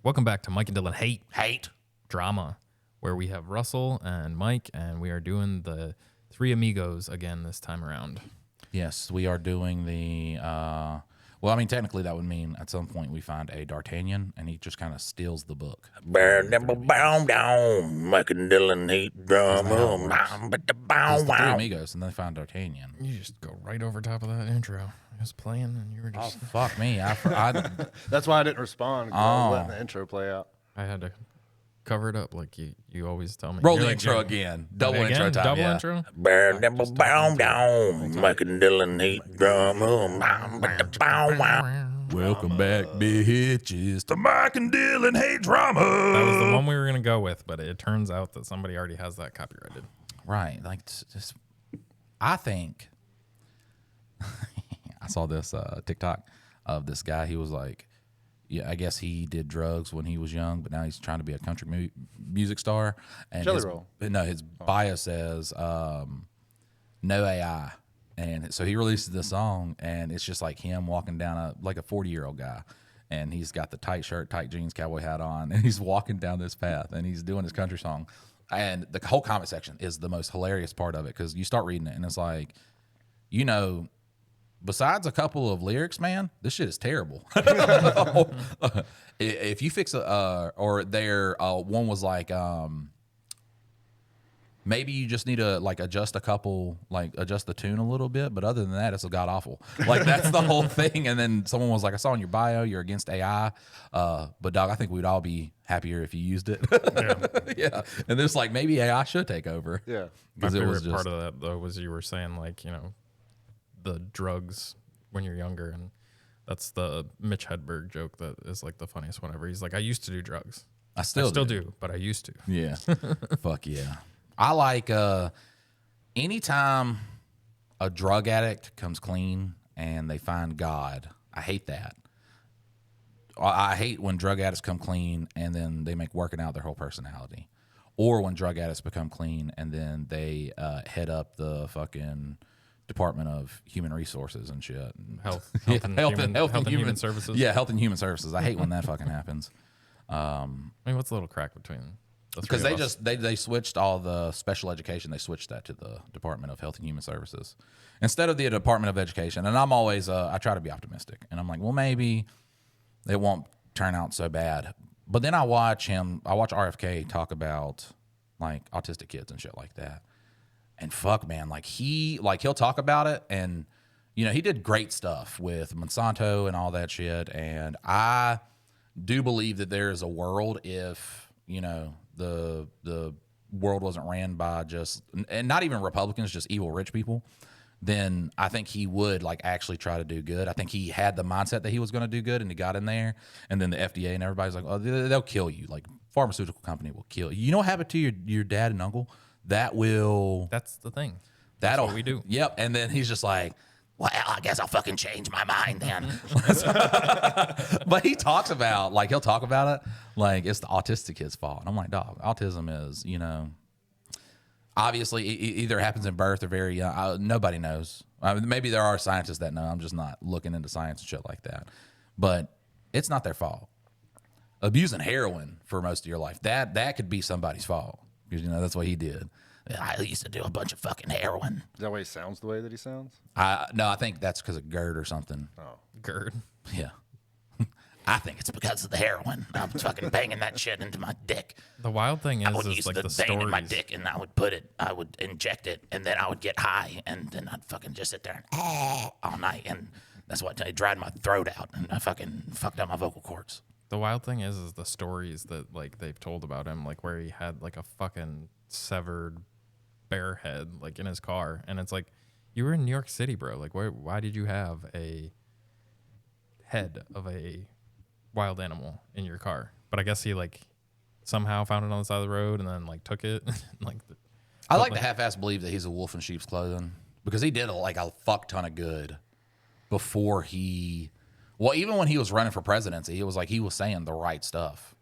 Welcome back to Mike and Dylan Hate Drama, where we have Russell and Mike, and we are doing the Three Amigos again this time around. Yes, we are doing the, well, I mean, technically that would mean at some point we find a D'Artagnan, and he just kind of steals the book. Mike and Dylan hate drama. It's the Three Amigos, and then they find D'Artagnan. You just go right over top of that intro. It was playing, and you were just... Oh, fuck me. That's why I didn't respond. I was letting the intro play out. I had to cover it up like you always tell me. Roll You're the like, intro again. Double intro time. Double yeah. intro? Mike and Dylan hate drama. Welcome back, bitches, to Mike and Dylan Hate Drama. That was the one we were going to go with, but it turns out that somebody already has that copyrighted. Right. Like, just, I think, I saw this TikTok of this guy. He was like, yeah, I guess he did drugs when he was young, but now he's trying to be a country music star. And Jelly Roll. No, his bio says no AI. And so he releases this song, and it's just like him walking down like a 40-year-old guy. And he's got the tight shirt, tight jeans, cowboy hat on, and he's walking down this path, and he's doing his country song. And the whole comment section is the most hilarious part of it, because you start reading it, and it's like, you know, besides a couple of lyrics, man, this shit is terrible. If you fix or there, one was like, maybe you just need to like adjust adjust the tune a little bit, but other than that, it's a god awful. Like that's the whole thing. And then someone was like, I saw in your bio you're against AI, but dog, I think we'd all be happier if you used it. Yeah, yeah. And there's like maybe AI should take over. Yeah, My favorite part of that though was you were saying like, you know, the drugs when you're younger, and that's the Mitch Hedberg joke that is like the funniest one ever. He's like, I used to do drugs. I still do, but I used to. Yeah. Fuck yeah. I like anytime a drug addict comes clean and they find God. I hate that. I hate when drug addicts come clean and then they make working out their whole personality. Or when drug addicts become clean and then they head up the fucking Department of Human Resources and shit. Health and Human Services. Yeah, Health and Human Services. I hate when that fucking happens. I mean, what's the little crack between the three because of us? they switched all the special education. They switched that to the Department of Health and Human Services instead of the Department of Education. And I'm always I try to be optimistic, and I'm like, well, maybe it won't turn out so bad. But then I watch RFK talk about like autistic kids and shit like that. And fuck, man, he'll talk about it, and you know he did great stuff with Monsanto and all that shit. And I do believe that there is a world if you know the world wasn't ran by just and not even Republicans, just evil rich people. Then I think he would like actually try to do good. I think he had the mindset that he was going to do good, and he got in there. And then the FDA and everybody's like, oh, they'll kill you. Like pharmaceutical company will kill you. You know what happened to your dad and uncle? That's the thing. That's what we do. Yep. And then he's just like, well, I guess I'll fucking change my mind then. But he'll talk about it like it's the autistic kid's fault. And I'm like, dog, autism is, you know, obviously it either happens in birth or very young. Nobody knows. Maybe there are scientists that know. I'm just not looking into science and shit like that. But it's not their fault. Abusing heroin for most of your life, that could be somebody's fault. Because, you know, that's what he did. I used to do a bunch of fucking heroin. Is that why he sounds the way that he sounds? No, I think that's because of GERD or something. Oh, GERD. Yeah. I think it's because of the heroin. I was fucking banging that shit into my dick. The wild thing is, I would use like the the vein in my stories. dick, and I would inject it, and then I would get high, and then I'd fucking just sit there and all night, and that's what it dried my throat out, and I fucking fucked up my vocal cords. The wild thing is the stories that like they've told about him, like where he had like a fucking severed bear head like in his car, and it's like, you were in New York City, bro. Like, why did you have a head of a wild animal in your car? But I guess he like somehow found it on the side of the road and then like took it. I like to half-ass believe that he's a wolf in sheep's clothing because he did a fuck ton of good before he. Well, even when he was running for presidency, he was saying the right stuff.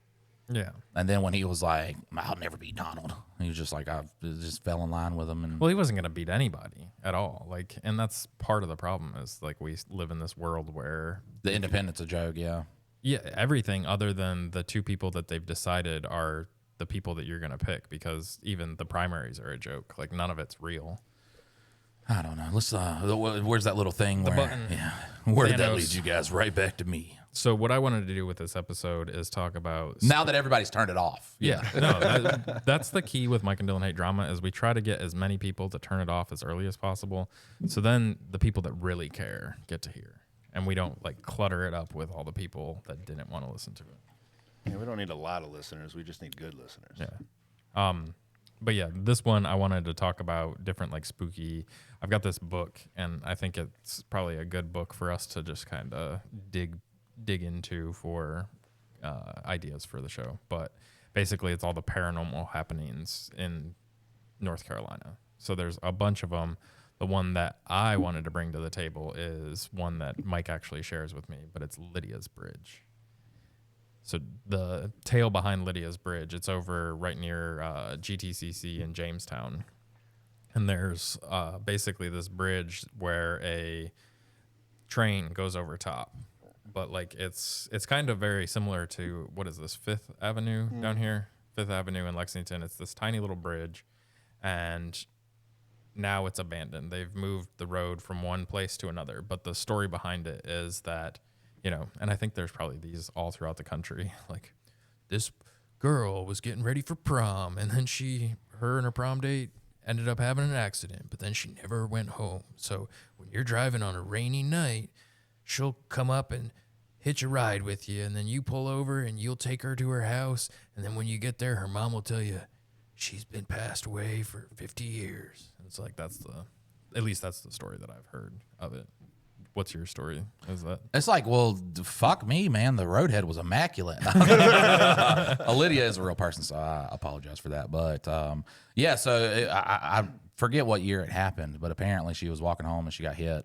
Yeah. And then when he was like, I'll never beat Donald, he was just like, I just fell in line with him. And Well, he wasn't going to beat anybody at all. Like, and that's part of the problem is like we live in this world where the independent's a joke, yeah. Yeah, everything other than the two people that they've decided are the people that you're going to pick, because even the primaries are a joke. Like, none of it's real. I don't know. Let's. Where's that little thing? The where, button. Yeah. Where did that Thanos. lead you guys? Right back to me. So what I wanted to do with this episode is talk about... Now that everybody's turned it off. Yeah, no, that's the key with Mike and Dylan Hate Drama, is we try to get as many people to turn it off as early as possible. So then the people that really care get to hear. And we don't like clutter it up with all the people that didn't want to listen to it. Yeah, we don't need a lot of listeners. We just need good listeners. Yeah. But yeah, this one I wanted to talk about different like spooky. I've got this book, and I think it's probably a good book for us to just kind of dig into for ideas for the show. But basically, it's all the paranormal happenings in North Carolina. So there's a bunch of them. The one that I wanted to bring to the table is one that Mike actually shares with me, but it's Lydia's Bridge. So the tale behind Lydia's Bridge, it's over right near GTCC in Jamestown. And there's basically this bridge where a train goes over top. But like it's kind of very similar to, what is this, Fifth Avenue down here? Fifth Avenue in Lexington. It's this tiny little bridge, and now it's abandoned. They've moved the road from one place to another. But the story behind it is that, you know, and I think there's probably these all throughout the country. Like, this girl was getting ready for prom, and then her and her prom date ended up having an accident, but then she never went home. So when you're driving on a rainy night, she'll come up and hitch a ride with you, and then you pull over and you'll take her to her house. And then when you get there, her mom will tell you she's been passed away for 50 years. And it's like, at least that's the story that I've heard of it. What's your story? Is that? It's like, well, fuck me, man. The roadhead was immaculate. Lydia is a real person, so I apologize for that. But yeah, so I forget what year it happened, but apparently she was walking home and she got hit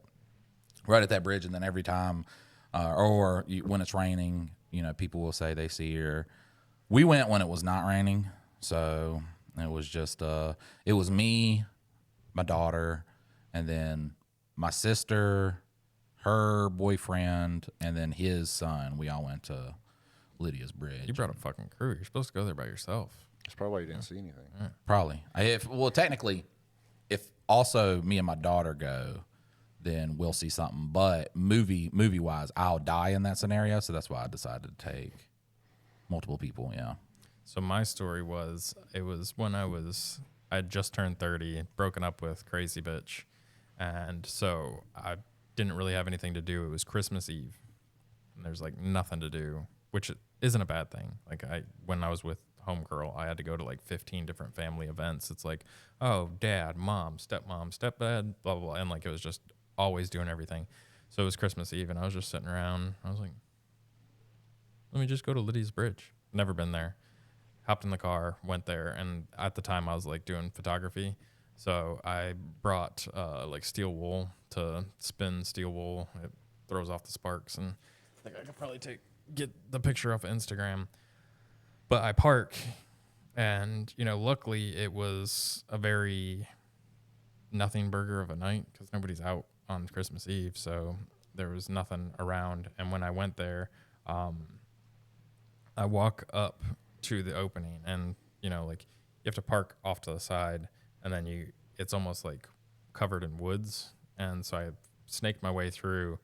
right at that bridge. And then every time, when it's raining, you know, people will say they see her. We went when it was not raining, so it was just it was me, my daughter, and then my sister, her boyfriend, and then his son. We all went to Lydia's Bridge. You brought a fucking crew. You're supposed to go there by yourself. That's probably why you didn't see anything. Yeah. Probably. Technically, if also me and my daughter go, then we'll see something. But movie wise, I'll die in that scenario. So that's why I decided to take multiple people. Yeah. So my story was, it was when I just turned 30, broken up with crazy bitch. And so I didn't really have anything to do. It was Christmas Eve, and there's like nothing to do, which isn't a bad thing. Like when I was with homegirl, I had to go to like 15 different family events. It's like, oh, dad, mom, stepmom, stepdad, blah, blah, blah. And like, it was just always doing everything. So it was Christmas Eve, and I was just sitting around. I was like, let me just go to Lydia's Bridge. Never been there. Hopped in the car, went there. And at the time I was like doing photography. So I brought like steel wool to spin steel wool. It throws off the sparks, and I think I could probably get the picture off of Instagram. But I park, and you know, luckily it was a very nothing burger of a night because nobody's out on Christmas Eve, so there was nothing around. And when I went there, I walk up to the opening, and you know, like you have to park off to the side. And then it's almost like covered in woods. And so I snaked my way through.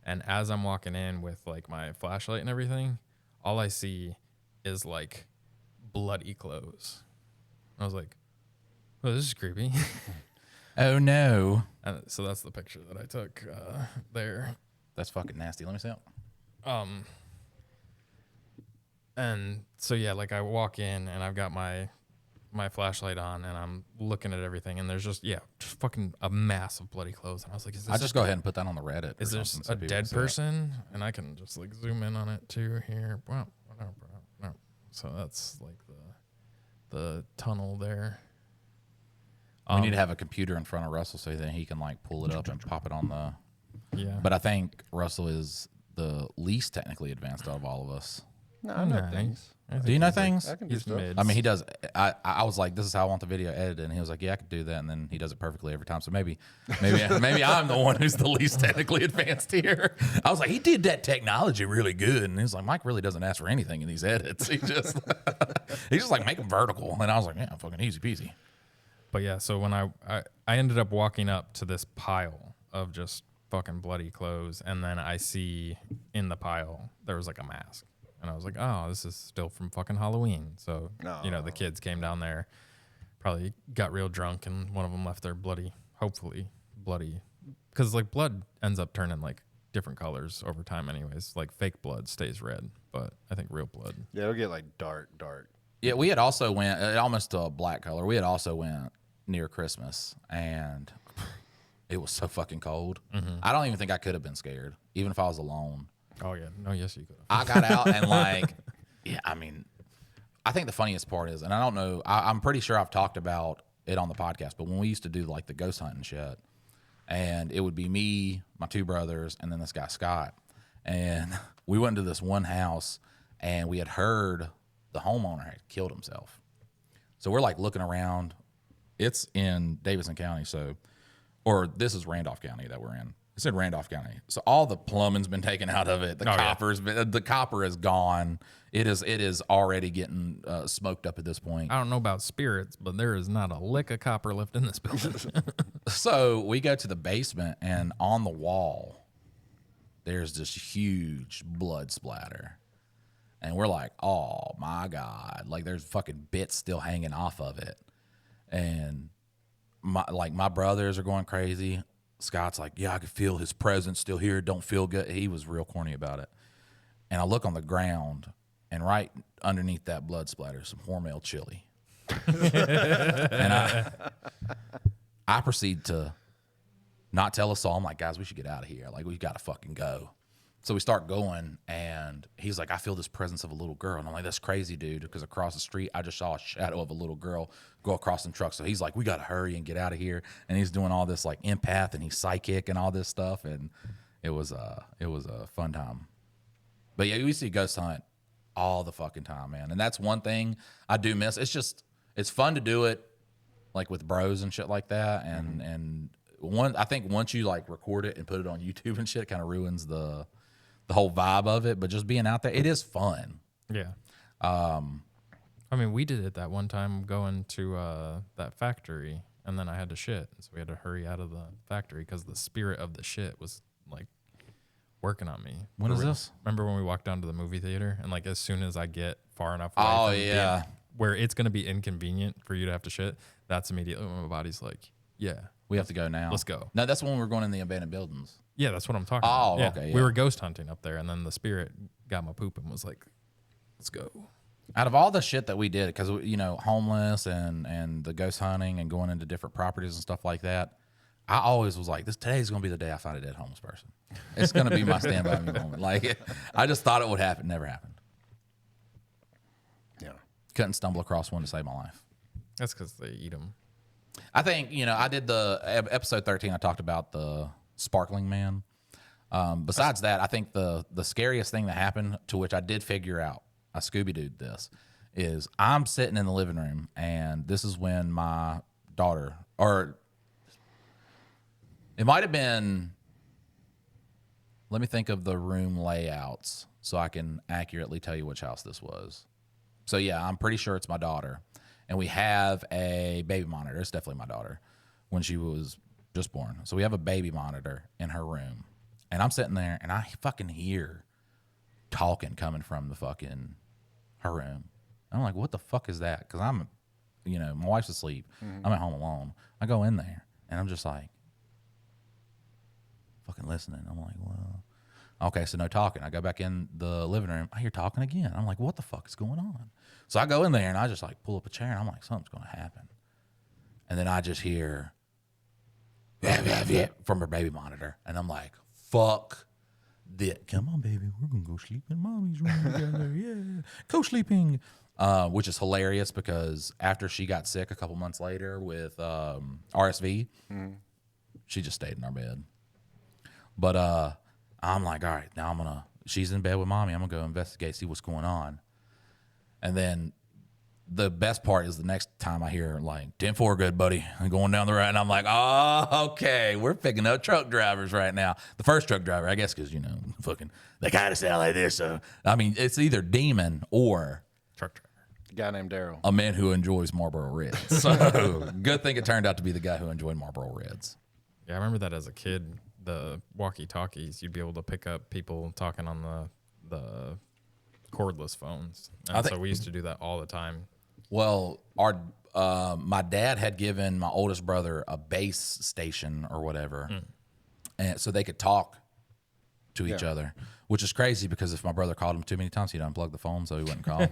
And as I'm walking in with like my flashlight and everything, all I see is like bloody clothes. I was like, oh, this is creepy. Oh, no. And so that's the picture that I took there. That's fucking nasty. Let me see it. And so, yeah, like I walk in and I've got my flashlight on, and I'm looking at everything, and there's just fucking a mass of bloody clothes. And I was like, is this I'll just go ahead and put that on the Reddit. Is this a dead person? And I can just like zoom in on it too here. Well, no. So that's like the tunnel there. We need to have a computer in front of Russell so that he can like pull it up and pop it on the. Yeah. But I think Russell is the least technically advanced out of all of us. No, I know Nah, things. Do you know things? I can do He's stuff. mid. I mean, he does. I was like, this is how I want the video edited, and he was like, yeah, I could do that, and then he does it perfectly every time. So maybe I'm the one who's the least technically advanced here. I was like, he did that technology really good, and he's like, Mike really doesn't ask for anything in these edits. He's just like make them vertical, and I was like, yeah, fucking easy peasy. But yeah, so when I ended up walking up to this pile of just fucking bloody clothes, and then I see in the pile there was like a mask. And I was like, oh, this is still from fucking Halloween. So, the kids came down there, probably got real drunk, and one of them left their hopefully bloody. Because, like, blood ends up turning, like, different colors over time anyways. Like, fake blood stays red, but I think real blood. Yeah, it'll get, like, dark. Yeah, we had also went, almost a black color. We had also went near Christmas, and it was so fucking cold. Mm-hmm. I don't even think I could have been scared, even if I was alone. Oh, yeah. No, yes, you could have. I got out and like, yeah, I mean, I think the funniest part is, and I don't know, I'm pretty sure I've talked about it on the podcast, but when we used to do like the ghost hunting shit, and it would be me, my two brothers, and then this guy, Scott. And we went to this one house, and we had heard the homeowner had killed himself. So we're like looking around. It's in Davidson County, or this is Randolph County that we're in. It said Randolph County. So all the plumbing's been taken out of it. The copper is gone. It is already getting smoked up at this point. I don't know about spirits, but there is not a lick of copper left in this building. So we go to the basement, and on the wall, there's this huge blood splatter. And we're like, oh my God. Like there's fucking bits still hanging off of it. And my brothers are going crazy. Scott's like, yeah, I could feel his presence still here. Don't feel good. He was real corny about it. And I look on the ground, and right underneath that blood splatter is some Hormel chili. And I proceed to not tell us all. I'm like, guys, we should get out of here. Like, we got to fucking go. So we start going, and he's like, I feel this presence of a little girl. And I'm like, that's crazy, dude, because across the street, I just saw a shadow of a little girl go across some trucks. So he's like, we got to hurry and get out of here. And he's doing all this, like, empath, and he's psychic and all this stuff. And it was a fun time. But, yeah, we see ghost hunt all the fucking time, man. And that's one thing I do miss. It's fun to do it, like, with bros and shit like that. And I think once you, like, record it and put it on YouTube and shit, it kind of ruins the whole vibe of it, but just being out there, it is fun. Yeah. I mean, we did it that one time going to that factory, and then I had to shit. So we had to hurry out of the factory because the spirit of the shit was, like, working on me. When is this? Remember when we walked down to the movie theater, and, like, as soon as I get far enough away where it's going to be inconvenient for you to have to shit, that's immediately when my body's like, yeah. We have to go now. Let's go. No, that's when we were going in the abandoned buildings. Yeah, that's what I'm talking about. Oh, okay. Yeah. We were ghost hunting up there, and then the spirit got my poop and was like, let's go. Out of all the shit that we did, because, homeless and the ghost hunting and going into different properties and stuff like that, I always was like, today's going to be the day I find a dead homeless person. It's going to be my stand by me moment. Like, I just thought it would happen. Never happened. Yeah. Couldn't stumble across one to save my life. That's because they eat them. I think, I did the episode 13. I talked about the sparkling man. Besides that, I think the scariest thing that happened, to which I did figure out, I Scooby-Doo'd this, is I'm sitting in the living room, and this is when my daughter, or it might have been, let me think of the room layouts so I can accurately tell you which house this was. So yeah, I'm pretty sure it's my daughter. And we have a baby monitor. It's definitely my daughter when she was just born. So we have a baby monitor in her room. And I'm sitting there, and I fucking hear talking coming from the fucking her room. I'm like, what the fuck is that? Because I'm, my wife's asleep. Mm-hmm. I'm at home alone. I go in there, and I'm just like, fucking listening. I'm like, well, okay, so no talking. I go back in the living room. I hear talking again. I'm like, what the fuck is going on? So I go in there, and I just, like, pull up a chair, and I'm like, something's going to happen. And then I just hear, yeah, from her baby monitor. And I'm like, fuck this. Come on, baby. We're going to go sleep in mommy's room together. Yeah. Co-sleeping. Which is hilarious because after she got sick a couple months later with RSV, she just stayed in our bed. But I'm like, all right, now I'm going to. she's in bed with mommy. I'm going to go investigate, see what's going on. And then the best part is the next time I hear like 10-4, good buddy, I'm going down the road, and I'm like, oh, okay, we're picking up truck drivers right now. The first truck driver, I guess, because fucking they kind of sound like this. So I mean, it's either demon or Truck driver. A guy named Daryl. a man who enjoys Marlboro Reds. So good thing it turned out to be the guy who enjoyed Marlboro Reds. Yeah, I remember that as a kid. The walkie-talkies, you'd be able to pick up people talking on the cordless phones, and so we used to do that all the time. Well, my dad had given my oldest brother a base station or whatever, and so they could talk to each other, which is crazy because if my brother called him too many times, he'd unplug the phone so he wouldn't call.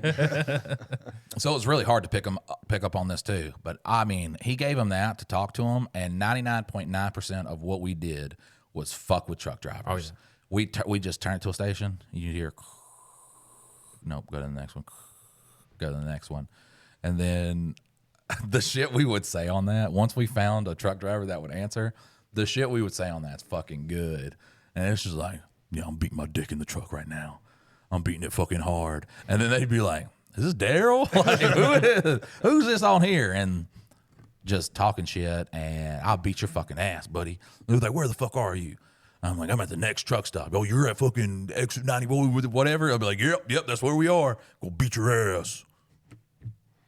So it was really hard to pick up on this too. But I mean, he gave him that to talk to him, and 99.9% of what we did was fuck with truck drivers. Oh, yeah. We just turned to a station. You hear, nope, go to the next one. Go to the next one. And then the shit we would say on that, once we found a truck driver that would answer, the shit we would say on that's fucking good. And it's just like, yeah, I'm beating my dick in the truck right now. I'm beating it fucking hard. And then they'd be like, is this Daryl? Like, who's this on here? And just talking shit, and I'll beat your fucking ass, buddy. They're like, where the fuck are you? I'm like, I'm at the next truck stop. Oh, you're at fucking exit 94 with whatever. I'll be like, yep, that's where we are. Go beat your ass.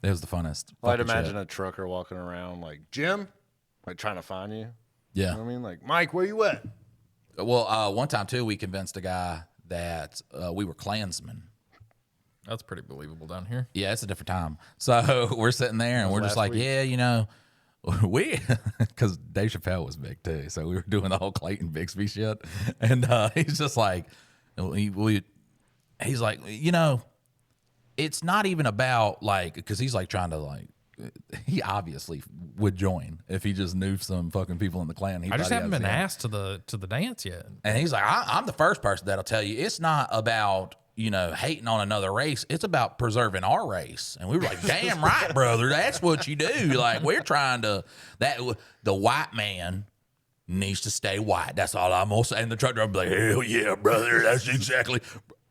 It was the funnest. Well, I'd imagine a trucker walking around like, Jim, like trying to find you. Yeah. You know what I mean? Like, Mike, where you at? Well, one time too, we convinced a guy that we were Klansmen. That's pretty believable down here. Yeah, it's a different time. So we're sitting there and we're just like, yeah, we, because Dave Chappelle was big too. So we were doing the whole Clayton Bixby shit. And he's just like, he's like, it's not even about like, because he's like trying to like, he obviously would join if he just knew some fucking people in the Klan. I just haven't been asked to the dance yet. And he's like, I'm the first person that'll tell you it's not about, hating on another race. It's about preserving our race. And we were like, damn right, brother. That's what you do. Like, we're trying to, the white man needs to stay white. That's all I'm going to say. And the truck driver be like, hell yeah, brother. That's exactly.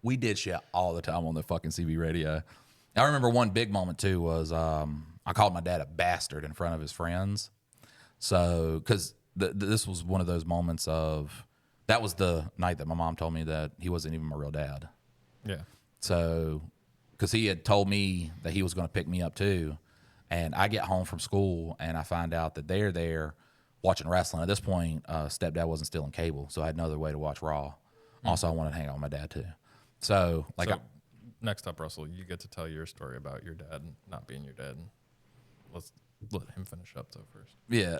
We did shit all the time on the fucking CB radio. I remember one big moment too was, I called my dad a bastard in front of his friends. So, because this was one of those moments that was the night that my mom told me that he wasn't even my real dad. Yeah. So, because he had told me that he was going to pick me up too. And I get home from school and I find out that they're there watching wrestling. At this point, stepdad wasn't still in cable, so I had no other way to watch Raw. Also, I wanted to hang out with my dad too. So, next up, Russell, you get to tell your story about your dad not being your dad. Let's let him finish up though first. Yeah.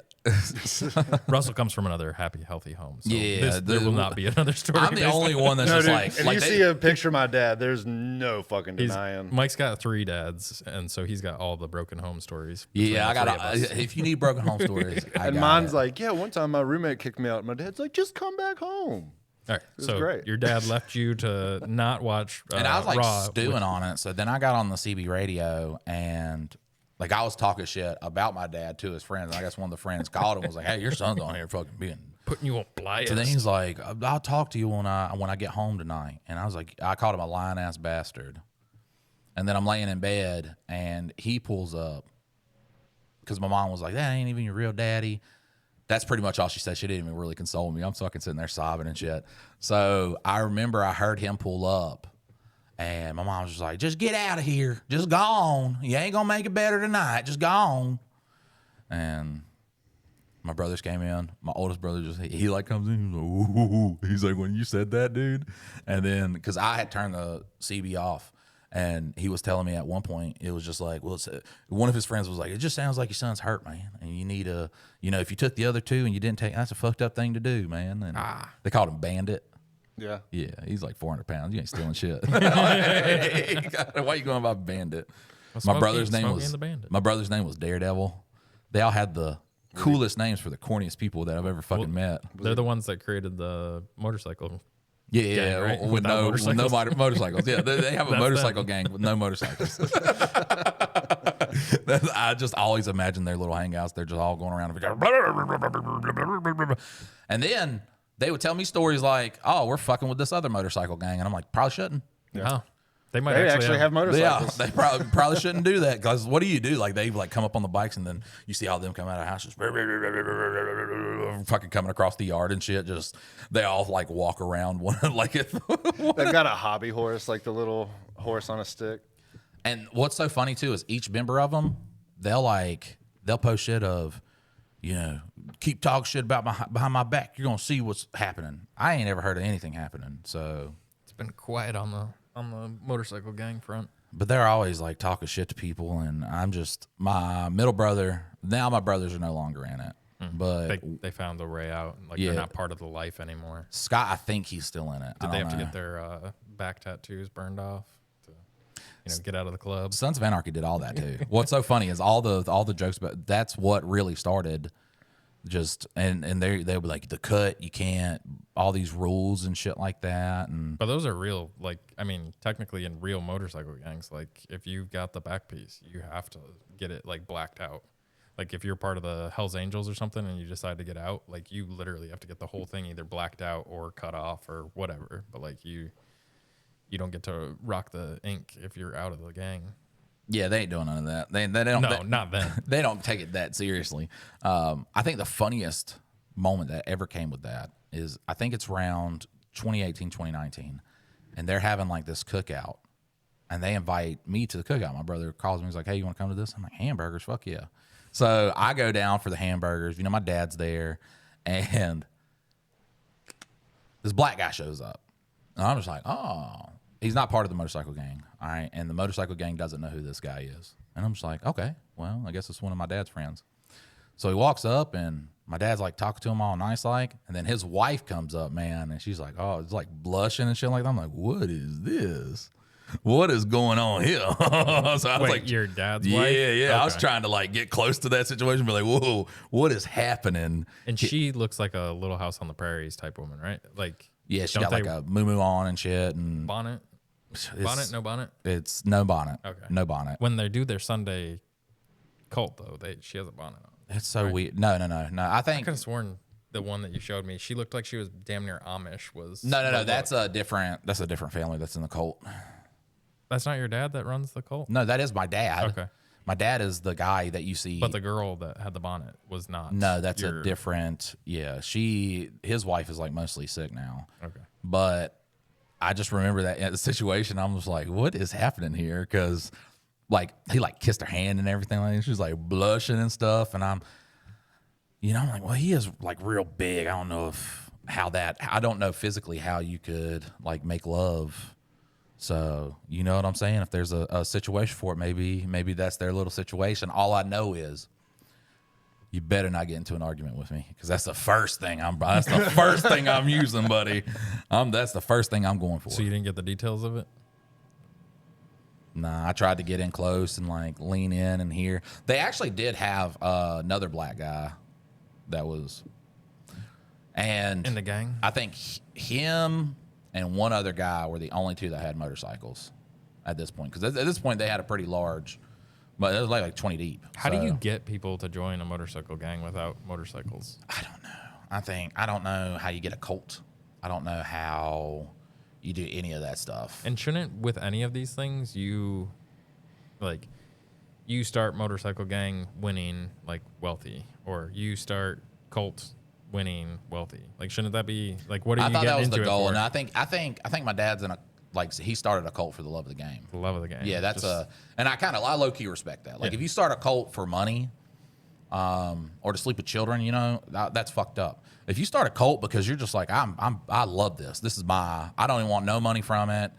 Russell comes from another happy, healthy home. So yeah. there will not be another story. I'm the only one that's just like... If you see a picture of my dad, there's no fucking denying. Mike's got 3 dads, and so he's got all the broken home stories. Yeah, I got if you need broken home stories, I and got mine's it. like, yeah, one time my roommate kicked me out. My dad's like, just come back home. All right, so great. Your dad left you to not watch and I was like Raw stewing on it. So then I got on the CB radio and like I was talking shit about my dad to his friends. And I guess one of the friends called him and was like, hey, your son's on here fucking being putting you on blast. So then he's like, I'll talk to you when I get home tonight. And I was like, I called him a lying ass bastard. And then I'm laying in bed and he pulls up because my mom was like, that ain't even your real daddy. That's pretty much all she said. She didn't even really console me. I'm fucking sitting there sobbing and shit. So I remember I heard him pull up and my mom was just like, just get out of here. Just go on. You ain't going to make it better tonight. Just go on. And my brothers came in. My oldest brother he like comes in. He's like, ooh. He's like, when you said that, dude. And then, because I had turned the CB off. And he was telling me at one point, it was just like, well, one of his friends was like, it just sounds like your son's hurt, man. And you need a, if you took the other 2 and you didn't take, that's a fucked up thing to do, man. And they called him Bandit. Yeah. Yeah. He's like 400 pounds. You ain't stealing shit. Why you going about Bandit? My brother's name was Daredevil. They all had the coolest names for the corniest people that I've ever fucking met. They're the ones that created the motorcycle. Yeah, gang, right? with no motorcycles. Yeah, they have a motorcycle gang with no motorcycles. I just always imagine their little hangouts. They're just all going around. And then they would tell me stories like, "Oh, we're fucking with this other motorcycle gang," and I'm like, "Probably shouldn't." Oh, they might They actually have Yeah, motorcycles. they probably shouldn't do that because what do? Like they like come up on the bikes and then you see all them come out of the house just fucking coming across the yard and shit. Just they all like walk around one like it. They've got a hobby horse, like the little horse on a stick. And what's so funny too is each member of them, they'll post shit of, you know, keep talking shit about behind my back. You're gonna see what's happening. I ain't ever heard of anything happening. So, it's been quiet on the motorcycle gang front. but they're always like talking shit to people, and I'm just my middle brother. Now my brothers are no longer in it, but They found a way out. Like Yeah. they're not part of the life anymore. Scott, I think he's still in it. Did I they don't have to know. get their back tattoos burned off to, get out of the club? Sons of Anarchy did all that too. What's so funny is all the jokes about that's what really started. Just and they'll be like the cut, you can't, all these rules and shit like that, and But those are real. Like, I mean, technically in real motorcycle gangs, like if you've got the back piece, you have to get it like blacked out. Like if you're part of the Hells Angels or something and you decide to get out, like you literally have to get the whole thing either blacked out or cut off or whatever. But like you don't get to rock the ink if you're out of the gang. yeah, they ain't doing none of that. They don't. No, not then. They don't take it that seriously. I think the funniest moment that ever came with that is I think it's around 2018, 2019, and they're having like this cookout, and they invite me to the cookout. My brother calls me, he's like, "Hey, you want to come to this?" I'm like, "Hamburgers, fuck yeah!" So I go down for the hamburgers. You know, my dad's there, and this black guy shows up, and I'm just like, "Oh." He's not part of the motorcycle gang, all right? And the motorcycle gang doesn't know who this guy is. And I'm just like, okay, well, I guess it's one of my dad's friends. So he walks up, and my dad's like talking to him all nice like, and then his wife comes up, man, and she's like, oh, it's like blushing and shit like that. I'm like, what is this? What is going on here? So I was Wait, like, your dad's yeah, wife? yeah. I was Okay. trying to like get close to that situation, be like, whoa, what is happening? And she looks like a Little House on the Prairies type woman, right? Like, Yeah, she don't got like they- a moo on and shit, and bonnet? Bonnet? No bonnet? It's no bonnet. Okay. No bonnet. When they do their Sunday cult, though, she has a bonnet on. It's so weird. No. I I think could have sworn the one that you showed me, she looked like she was damn near Amish. Was no. the That's look. a different. That's a different family that's in the cult. That's not your dad that runs the cult? No, that is my dad. Okay. My dad is the guy that you see. But the girl that had the bonnet was not. no, that's a your- different. Yeah, his wife is like mostly sick now. Okay. But I just remember that situation. I'm just like, what is happening here? Because like he like kissed her hand and everything. Like she was like blushing and stuff. And I'm like, well, he is like real big. I don't know physically how you could like make love. So you know what I'm saying? If there's a situation for it, maybe that's their little situation. All I know is you better not get into an argument with me because that's the first thing I'm using, buddy. That's the first thing I'm going for. So you didn't get the details of it? Nah, I tried to get in close and like lean in and hear. They actually did have another black guy that was, and In the gang? I think him and one other guy were the only two that had motorcycles at this point. Because at this point they had a pretty large, but it was like 20 deep. How do So, you get people to join a motorcycle gang without motorcycles? I don't know. I don't know how you get a cult. I don't know how you do any of that stuff. And shouldn't, with any of these things, you start motorcycle gang winning like wealthy, or you start cult winning wealthy? Like, shouldn't that be like, what are I you thought getting that was into the it goal, for? and I think my dad's in a he started a cult for the love of the game. The love of the game. Yeah, that's Just- and I low key respect that. Like Yeah. if you start a cult for money, or to sleep with children, that's fucked up. If you start a cult because you're just like I love this. This is I don't even want no money from it.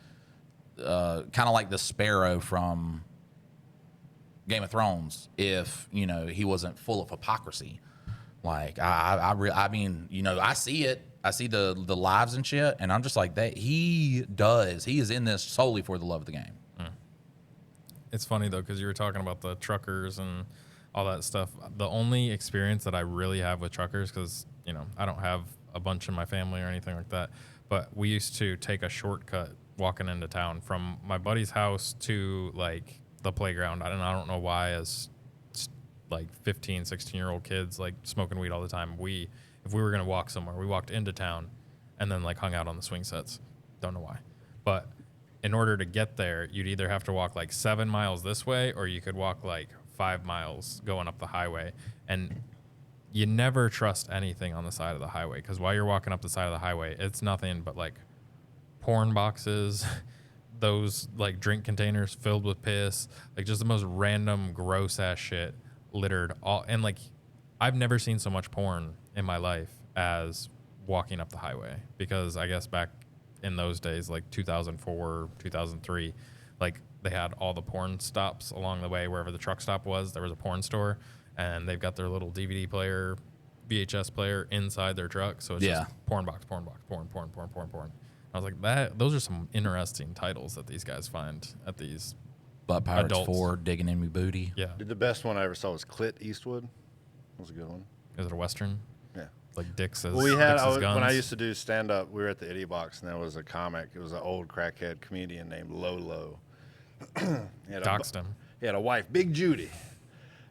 Kind of like the Sparrow from Game of Thrones. If he wasn't full of hypocrisy, like I mean I see it. I see the lives and shit, and I'm just like that. He is in this solely for the love of the game. It's funny though, because you were talking about the truckers and all that stuff. The only experience that I really have with truckers, because I don't have a bunch in my family or anything like that, but we used to take a shortcut walking into town from my buddy's house to like the playground. I don't know why, as like 15, 16-year-old kids like smoking weed all the time. If if we were going to walk somewhere, we walked into town and then like hung out on the swing sets. Don't know why. But in order to get there, you'd either have to walk like 7 miles this way, or you could walk like 5 miles going up the highway. And you never trust anything on the side of the highway, because while you're walking up the side of the highway, it's nothing but like porn boxes, those like drink containers filled with piss, like just the most random gross ass shit littered all. And like, I've never seen so much porn in my life as walking up the highway, because I guess back in those days, like 2004, 2003, like they had all the porn stops along the way. Wherever the truck stop was, there was a porn store, and they've got their little DVD player, VHS player inside their truck. So it's just porn box, porn. I was like, those are some interesting titles that these guys find at these Butt Pirates adults. 4, Digging in Me Booty. Yeah. Dude, the best one I ever saw was Clit, Eastwood. That was a good one. Is it a Western? Yeah. Like Dick's as Well, we had Dick's as guns? when I used to do stand up, we were at the Idiot Box, and there was a comic. It was an old crackhead comedian named Lolo. Doxed him. He had a wife, Big Judy,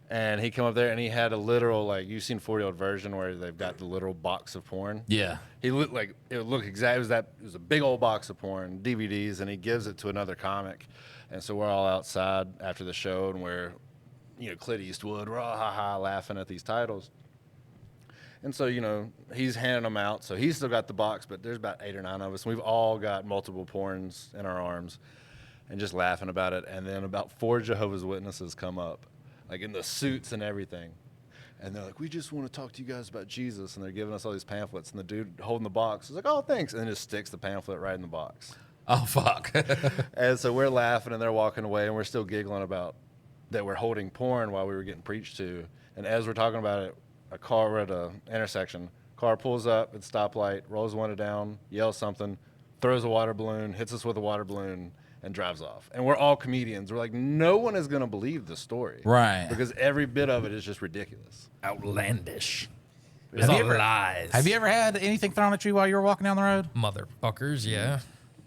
and he came up there and he had a literal, like, you've seen 40-year-old version where they've got the literal box of porn. Yeah. He looked like it looked exactly it was a big old box of porn DVDs, and he gives it to another comic, and so we're all outside after the show, and we're, Clit Eastwood, we're all ha laughing at these titles. And so, he's handing them out. So he's still got the box, but there's about 8 or 9 of us. And we've all got multiple porns in our arms and just laughing about it. And then about 4 Jehovah's Witnesses come up, like in the suits and everything. And they're like, we just want to talk to you guys about Jesus. And they're giving us all these pamphlets. And the dude holding the box is like, oh, thanks. And then just sticks the pamphlet right in the box. Oh, fuck. And so we're laughing and they're walking away. And we're still giggling about that we're holding porn while we were getting preached to. And as we're talking about it, a car at an intersection, car pulls up at stoplight, rolls the window down, yells something, throws a water balloon, hits us with a water balloon, and drives off. And we're all comedians. We're like, no one is going to believe this story. Right. Because every bit of it is just ridiculous. Outlandish. Have you ever had anything thrown at you while you were walking down the road? Motherfuckers, yeah.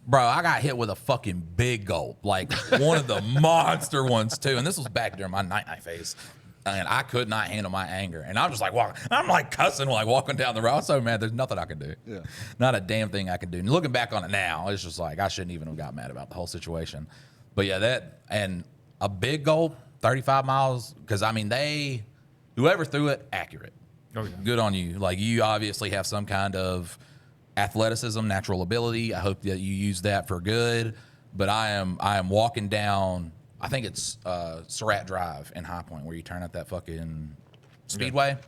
Bro, I got hit with a fucking big gulp, like one of the monster ones too. And this was back during my night phase. And I could not handle my anger. And I'm just like walking. I'm like cussing, like walking down the road. I'm so mad. There's nothing I can do. Yeah. Not a damn thing I can do. And looking back on it now, it's just like I shouldn't even have got mad about the whole situation. But yeah, that and a big gulp, 35 miles. Because I mean, whoever threw it, accurate. Oh, yeah. Good on you. Like you obviously have some kind of athleticism, natural ability. I hope that you use that for good. But I am walking down. I think it's Surratt Drive in High Point where you turn at that fucking speedway. Yeah.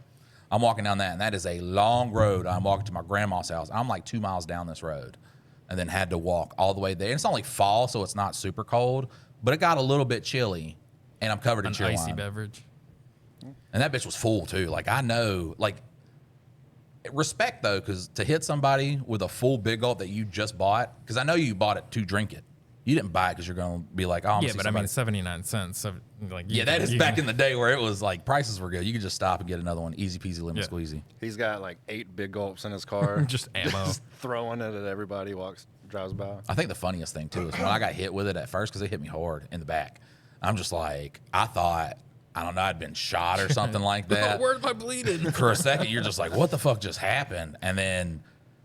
I'm walking down that, and that is a long road. I'm walking to my grandma's house. I'm like 2 miles down this road and then had to walk all the way there. And it's only fall, so it's not super cold, but it got a little bit chilly, and I'm covered in An chill icy wine. beverage. And that bitch was full, too. Like, I know, like, respect, though, because to hit somebody with a full big gulp that you just bought, because I know you bought it to drink it. You didn't buy it because you're going to be like, oh, I'm Yeah, but I mean, 79 cents. So, like, that is back in the day where it was like prices were good. You could just stop and get another one. Easy peasy, lemon squeezy. He's got like 8 big gulps in his car. Just ammo. Just throwing it at everybody drives by. I think the funniest thing, too, is when I got hit with it at first because it hit me hard in the back. I'm just like, I thought, I don't know, I'd been shot or something like that. Where am I bleeding? For a second, you're just like, what the fuck just happened? And then,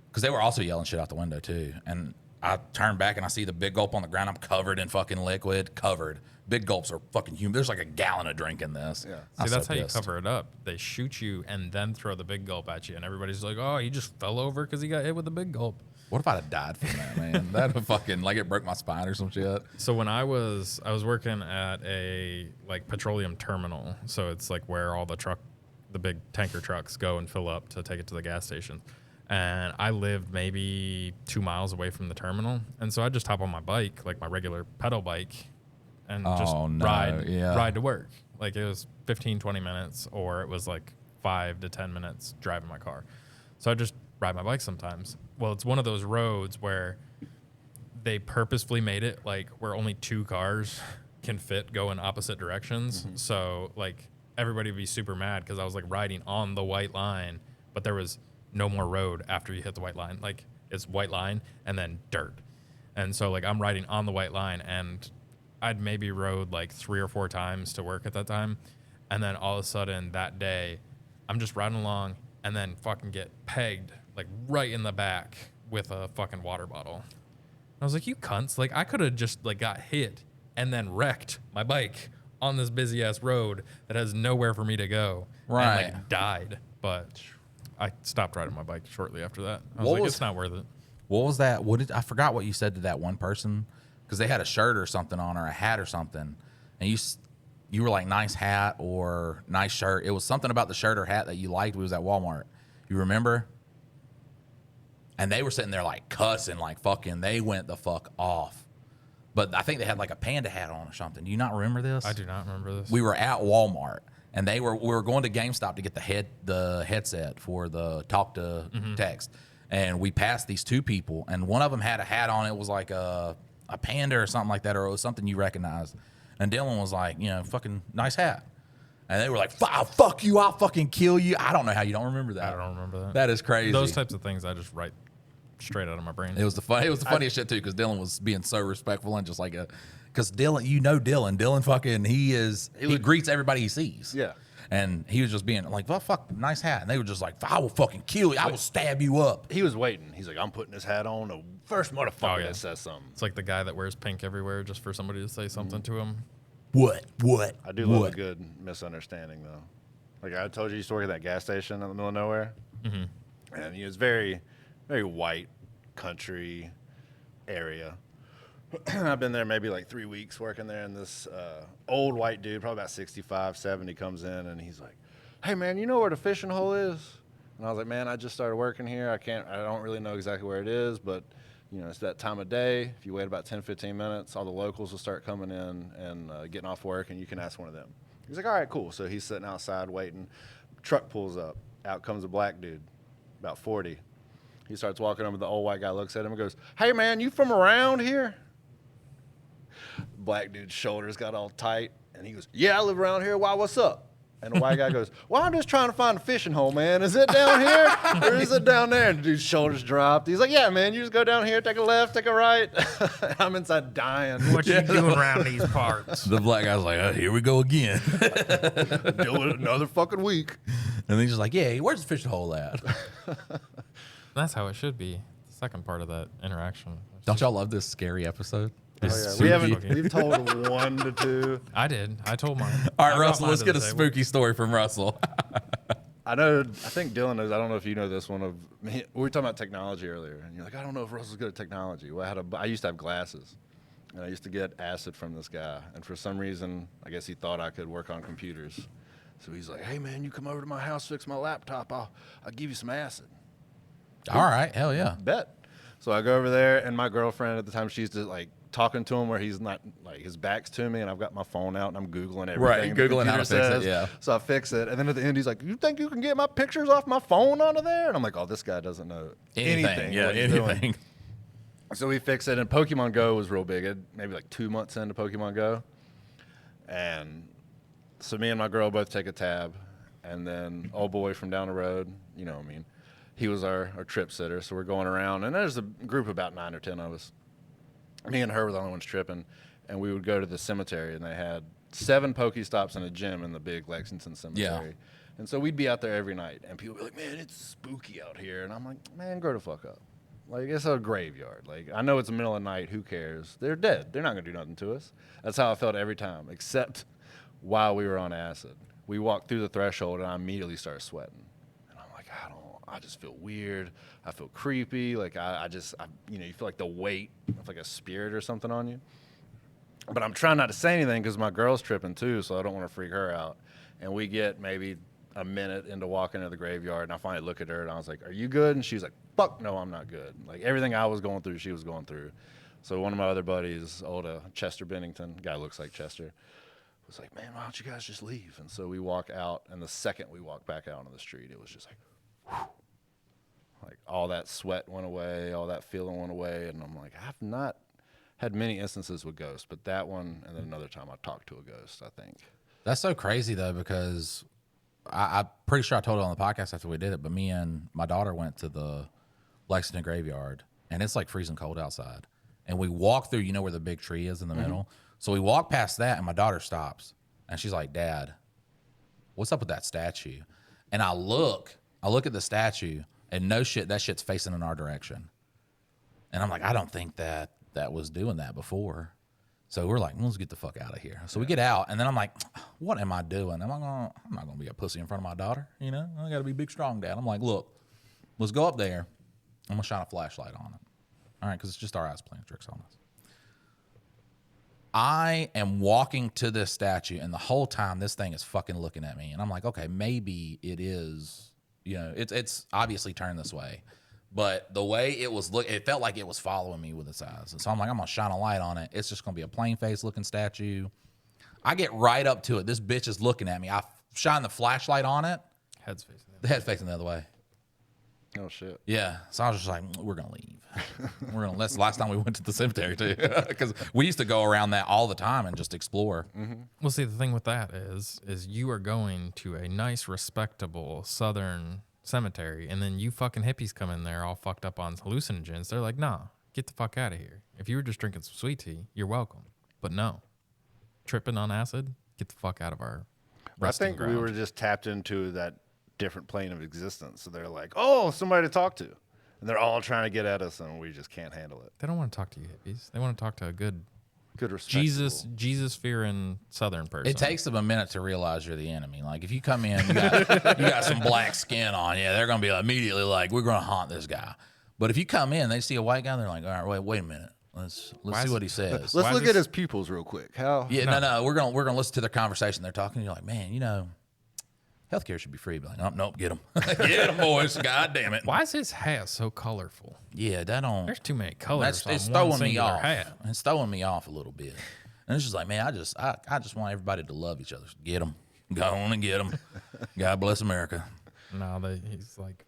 because they were also yelling shit out the window, too. And I turn back and I see the big gulp on the ground. I'm covered in fucking liquid. Covered. Big gulps are fucking human. There's like a gallon of drink in this. Yeah. See, that's how you cover it up. They shoot you and then throw the big gulp at you, and everybody's like, "Oh, he just fell over because he got hit with a big gulp." What if I'd have died from that, man? That'd have fucking like it broke my spine or some shit. So when I was working at a like petroleum terminal, so it's like where all the big tanker trucks go and fill up to take it to the gas station. And I lived maybe 2 miles away from the terminal. And so I just hop on my bike, like my regular pedal bike, and just ride to work. Like it was 15, 20 minutes, or it was like 5 to 10 minutes driving my car. So I just ride my bike sometimes. Well, it's one of those roads where they purposefully made it like where only 2 cars can fit, go in opposite directions. Mm-hmm. So like everybody would be super mad because I was like riding on the white line, but there was no more road after you hit the white line. Like it's white line and then dirt. And so like I'm riding on the white line, and I'd maybe rode like 3 or 4 times to work at that time. And then all of a sudden that day I'm just riding along, and then fucking get pegged like right in the back with a fucking water bottle. I was like, you cunts. Like, I could have just like got hit and then wrecked my bike on this busy ass road that has nowhere for me to go. Right. And like died. But I stopped riding my bike shortly after that. I was What like, was- it's not worth it. What was that? I forgot what you said to that one person, because they had a shirt or something on, or a hat or something, and you were like, nice hat or nice shirt. It was something about the shirt or hat that you liked. We was at Walmart. You remember? And they were sitting there like cussing, like fucking. They went the fuck off. But I think they had like a panda hat on or something. Do you not remember this? I do not remember this. We were at Walmart, and we were going to GameStop to get the headset for the talk to text. And we passed these two people, and one of them had a hat on. It was like a panda or something like that, or it was something you recognized. And Dylan was like, fucking nice hat. And they were like, fuck you, I'll fucking kill you. I don't know how you don't remember that. I don't remember that. That is crazy. Those types of things I just write straight out of my brain. It was the funniest shit too, because Dylan was being so respectful and just like because Dylan, Dylan fucking he greets everybody he sees. Yeah. And he was just being like, well, fuck, nice hat. And they were just like, I will fucking kill you. I will stab you up. He was waiting. He's like, I'm putting this hat on. The first motherfucker Oh, yeah. that says something. It's like the guy that wears pink everywhere just for somebody to say something to him. What? I do love a good misunderstanding, though. Like I told you, I used to work at that gas station in the middle of nowhere. Mm-hmm. And it's very, very white country area. I've been there maybe like 3 weeks working there, and this old white dude, probably about 65, 70, comes in, and he's like, hey, man, you know where the fishing hole is? And I was like, man, I just started working here. I don't really know exactly where it is, but, it's that time of day. If you wait about 10, 15 minutes, all the locals will start coming in and getting off work, and you can ask one of them. He's like, all right, cool. So he's sitting outside waiting. Truck pulls up. Out comes a black dude, about 40. He starts walking over. The old white guy looks at him and goes, hey, man, you from around here? Black dude's shoulders got all tight, and he goes, yeah, I live around here. Why, what's up? And the white guy goes, well, I'm just trying to find a fishing hole, man. Is it down here or is it down there? And the dude's shoulders dropped. He's like, yeah, man, you just go down here, take a left, take a right. I'm inside dying. What you doing around these parts? The black guy's like, here we go again. Doing it another fucking week. And he's just like, yeah, where's the fishing hole at? That's how it should be. The second part of that interaction. Don't y'all love this scary episode? Oh, yeah. We've told 1 to 2. I did. I told mine. All I right, got Russell, mine let's to get a the table. spooky story from Russell. I think Dylan knows. I don't know if you know this one. We were talking about technology earlier, and you're like, I don't know if Russell's good at technology. Well, I used to have glasses, and I used to get acid from this guy, and for some reason, I guess he thought I could work on computers. So he's like, hey, man, you come over to my house, fix my laptop. I'll give you some acid. All right, hell yeah. Bet. So I go over there, and my girlfriend at the time, she's just like talking to him where he's not, like, his back's to me, and I've got my phone out, and I'm Googling everything. Right, the Googling how to computer fix it, yeah. So I fix it, and then at the end, he's like, you think you can get my pictures off my phone onto there? And I'm like, oh, this guy doesn't know anything. Yeah, what he's doing. anything. So we fix it, and Pokemon Go was real big. Maybe like 2 months into Pokemon Go. And so me and my girl both take a tab, and then old boy from down the road, you know what I mean, he was our trip sitter. So we're going around, and there's a group of about 9 or 10 of us. Me and her were the only ones tripping, and we would go to the cemetery, and they had 7 Pokestops and a gym in the big Lexington cemetery. Yeah. And so we'd be out there every night, and people would be like, man, it's spooky out here. And I'm like, man, grow the fuck up. Like, it's a graveyard. Like, I know it's the middle of the night. Who cares? They're dead. They're not going to do nothing to us. That's how I felt every time, except while we were on acid. We walked through the threshold, and I immediately started sweating. And I'm like, I just feel weird. I feel creepy. Like, you feel like the weight of like a spirit or something on you. But I'm trying not to say anything because my girl's tripping too, so I don't want to freak her out. And we get maybe a minute into walking into the graveyard, and I finally look at her, and I was like, are you good? And she's like, fuck no, I'm not good. Like, everything I was going through, she was going through. So one of my other buddies, old Chester Bennington, guy looks like Chester, was like, man, why don't you guys just leave? And so we walk out, and the second we walked back out on the street, it was just like, whew. Like, all that sweat went away, all that feeling went away, and I'm like, I've not had many instances with ghosts, but that one, and then another time I talked to a ghost, I think. That's so crazy, though, because I'm pretty sure I told it on the podcast after we did it, but me and my daughter went to the Lexington graveyard, and it's like freezing cold outside. And we walk through, where the big tree is in the middle? So we walk past that, and my daughter stops, and she's like, Dad, what's up with that statue? And I look, I look at the statue, and no shit, that shit's facing in our direction. And I'm like, I don't think that was doing that before. So we're like, let's get the fuck out of here. So we get out, and then I'm like, what am I doing? I'm not gonna be a pussy in front of my daughter. You know, I gotta be big, strong dad. I'm like, look, let's go up there. I'm gonna shine a flashlight on it. All right, because it's just our eyes playing tricks on us. I am walking to this statue, and the whole time this thing is fucking looking at me. And I'm like, okay, maybe it is, you know, it's obviously turned this way. But the way it was it felt like it was following me with its eyes. And so I'm like, I'm going to shine a light on it. It's just going to be a plain face looking statue. I get right up to it. This bitch is looking at me. I shine the flashlight on it. Head's facing the other The head's facing the other way. Oh shit. Yeah. So I was just like, we're going to leave. That's the last time we went to the cemetery too. Because we used to go around that all the time and just explore. Mm-hmm. Well, see, the thing with that is you are going to a nice, respectable Southern cemetery, and then you fucking hippies come in there all fucked up on hallucinogens. They're like, nah, get the fuck out of here. If you were just drinking some sweet tea, you're welcome. But no, tripping on acid, get the fuck out of our resting ground. We were just tapped into that different plane of existence. So they're like, oh, somebody to talk to. And they're all trying to get at us, and we just can't handle it. They don't want to talk to you hippies. They want to talk to a good respectable Jesus fearing Southern person. It takes them a minute to realize you're the enemy. Like if you come in, you got some black skin on, yeah, they're gonna be immediately like, we're gonna haunt this guy. But if you come in, they see a white guy, they're like, all right, wait a minute, let's see what he says. Let's look at his pupils real quick. How? Yeah, no, we're gonna listen to their conversation. They're talking. You're like, man, you know, healthcare should be free. But like, nope, get them, get them, boys. God damn it. Why is his hat so colorful? Yeah, that don't. There's too many colors. It's on throwing one me off. hat. It's throwing me off a little bit. And it's just like, man, I just want everybody to love each other. Get them, go on and get them. God bless America. No, he's like,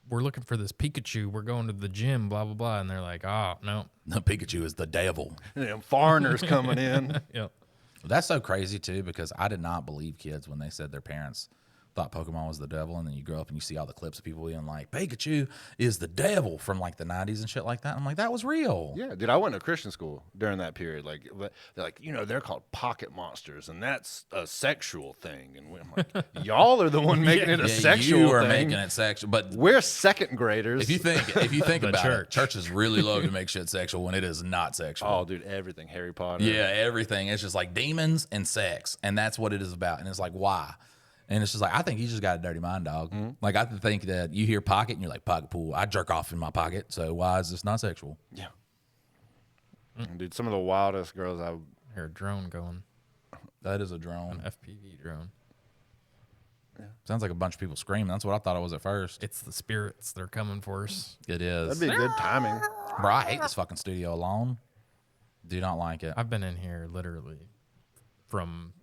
we're looking for this Pikachu. We're going to the gym, blah blah blah, and they're like, oh no, The Pikachu is the devil. Them foreigners coming in. yep. That's so crazy too, because I did not believe kids when they said their parents thought Pokemon was the devil, and then you grow up and you see all the clips of people being like, Pikachu is the devil from like the 90s and shit like that. I'm like, that was real. Yeah, dude, I went to Christian school during that period. Like, they're like, you know, they're called pocket monsters, and that's a sexual thing. And I'm like, y'all are the one making it a sexual you are thing. making it sexual, but We're second graders. if you think about church. it, churches really love to make shit sexual when it is not sexual. Oh, dude, everything. Harry Potter. Yeah, everything. It's just like demons and sex, and that's what it is about. And it's like, why? And it's just like, I think you just got a dirty mind, dog. Mm-hmm. Like, I think that you hear pocket and you're like, pocket pool. I jerk off in my pocket, so why is this not sexual? Yeah. Dude, some of the wildest girls I hear a drone going, That is a drone. an FPV drone. Sounds like a bunch of people screaming. That's what I thought it was at first. It's the spirits. They're coming for us. It is. That'd be good timing. Bro, I hate this fucking studio alone. Do not like it. I've been in here literally from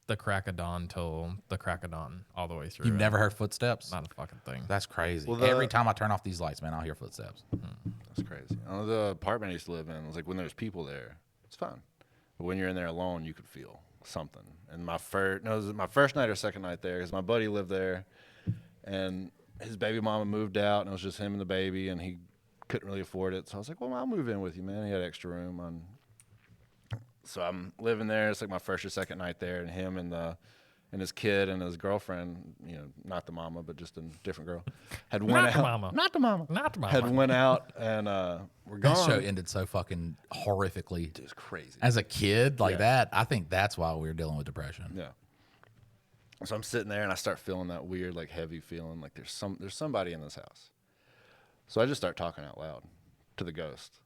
the crack of dawn till the crack of dawn, all the way through. You've never heard footsteps? Not a fucking thing. That's crazy. Well, Every time I turn off these lights, man, I'll hear footsteps. That's crazy. The apartment I used to live in, it was like when there's people there, it's fine. But when you're in there alone, you could feel something. And it was my first night or second night there, because my buddy lived there, and his baby mama moved out, and it was just him and the baby, and he couldn't really afford it. So I was like, well, I'll move in with you, man. He had extra room. So I'm living there. It's like my first or second night there, and him and his kid and his girlfriend, you know, not the mama, but just a different girl, had went Not out. the mama. Not the mama. Not the mama. Had went out, and we're gone. That show ended so fucking horrifically. It was crazy. As a kid, like Yeah. that, I think that's why we were dealing with depression. Yeah. So I'm sitting there and I start feeling that weird, like heavy feeling, like there's somebody in this house. So I just start talking out loud to the ghost,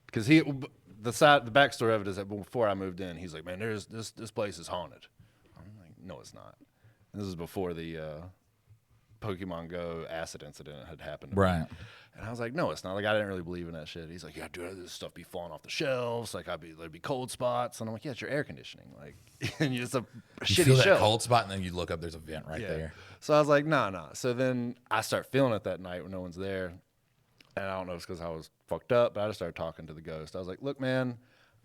because the backstory of it is that before I moved in, he's like, man, this place is haunted. I'm like, no, it's not. And this is before the Pokemon Go acid incident had happened. Right. And I was like, no, it's not. Like, I didn't really believe in that shit. He's like, yeah, dude, this stuff be falling off the shelves. Like, there'd be cold spots. And I'm like, yeah, it's your air conditioning. Like, and it's a You shitty feel that shelf. cold spot, and then you look up, there's a vent right Yeah. there. So I was like, nah. So then I start feeling it that night when no one's there. And I don't know if it's because I was fucked up, but I just started talking to the ghost. I was like, look, man,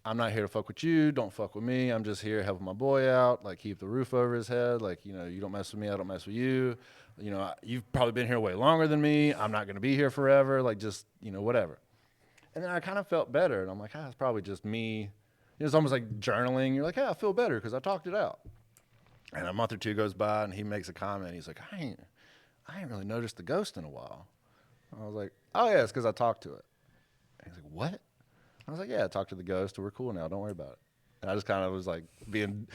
I'm not here to fuck with you. Don't fuck with me. I'm just here helping my boy out. Like, keep the roof over his head. Like, you know, you don't mess with me. I don't mess with you. You know, you've probably been here way longer than me. I'm not going to be here forever. Like, just, you know, whatever. And then I kind of felt better. And I'm like, it's probably just me. It's almost like journaling. You're like, I feel better because I talked it out. And a month or two goes by, and he makes a comment. He's like, I ain't really noticed the ghost in a while. I was like, oh, yeah, it's because I talked to it. And he's like, what? I was like, yeah, I talked to the ghost. We're cool now. Don't worry about it. And I just kind of was like being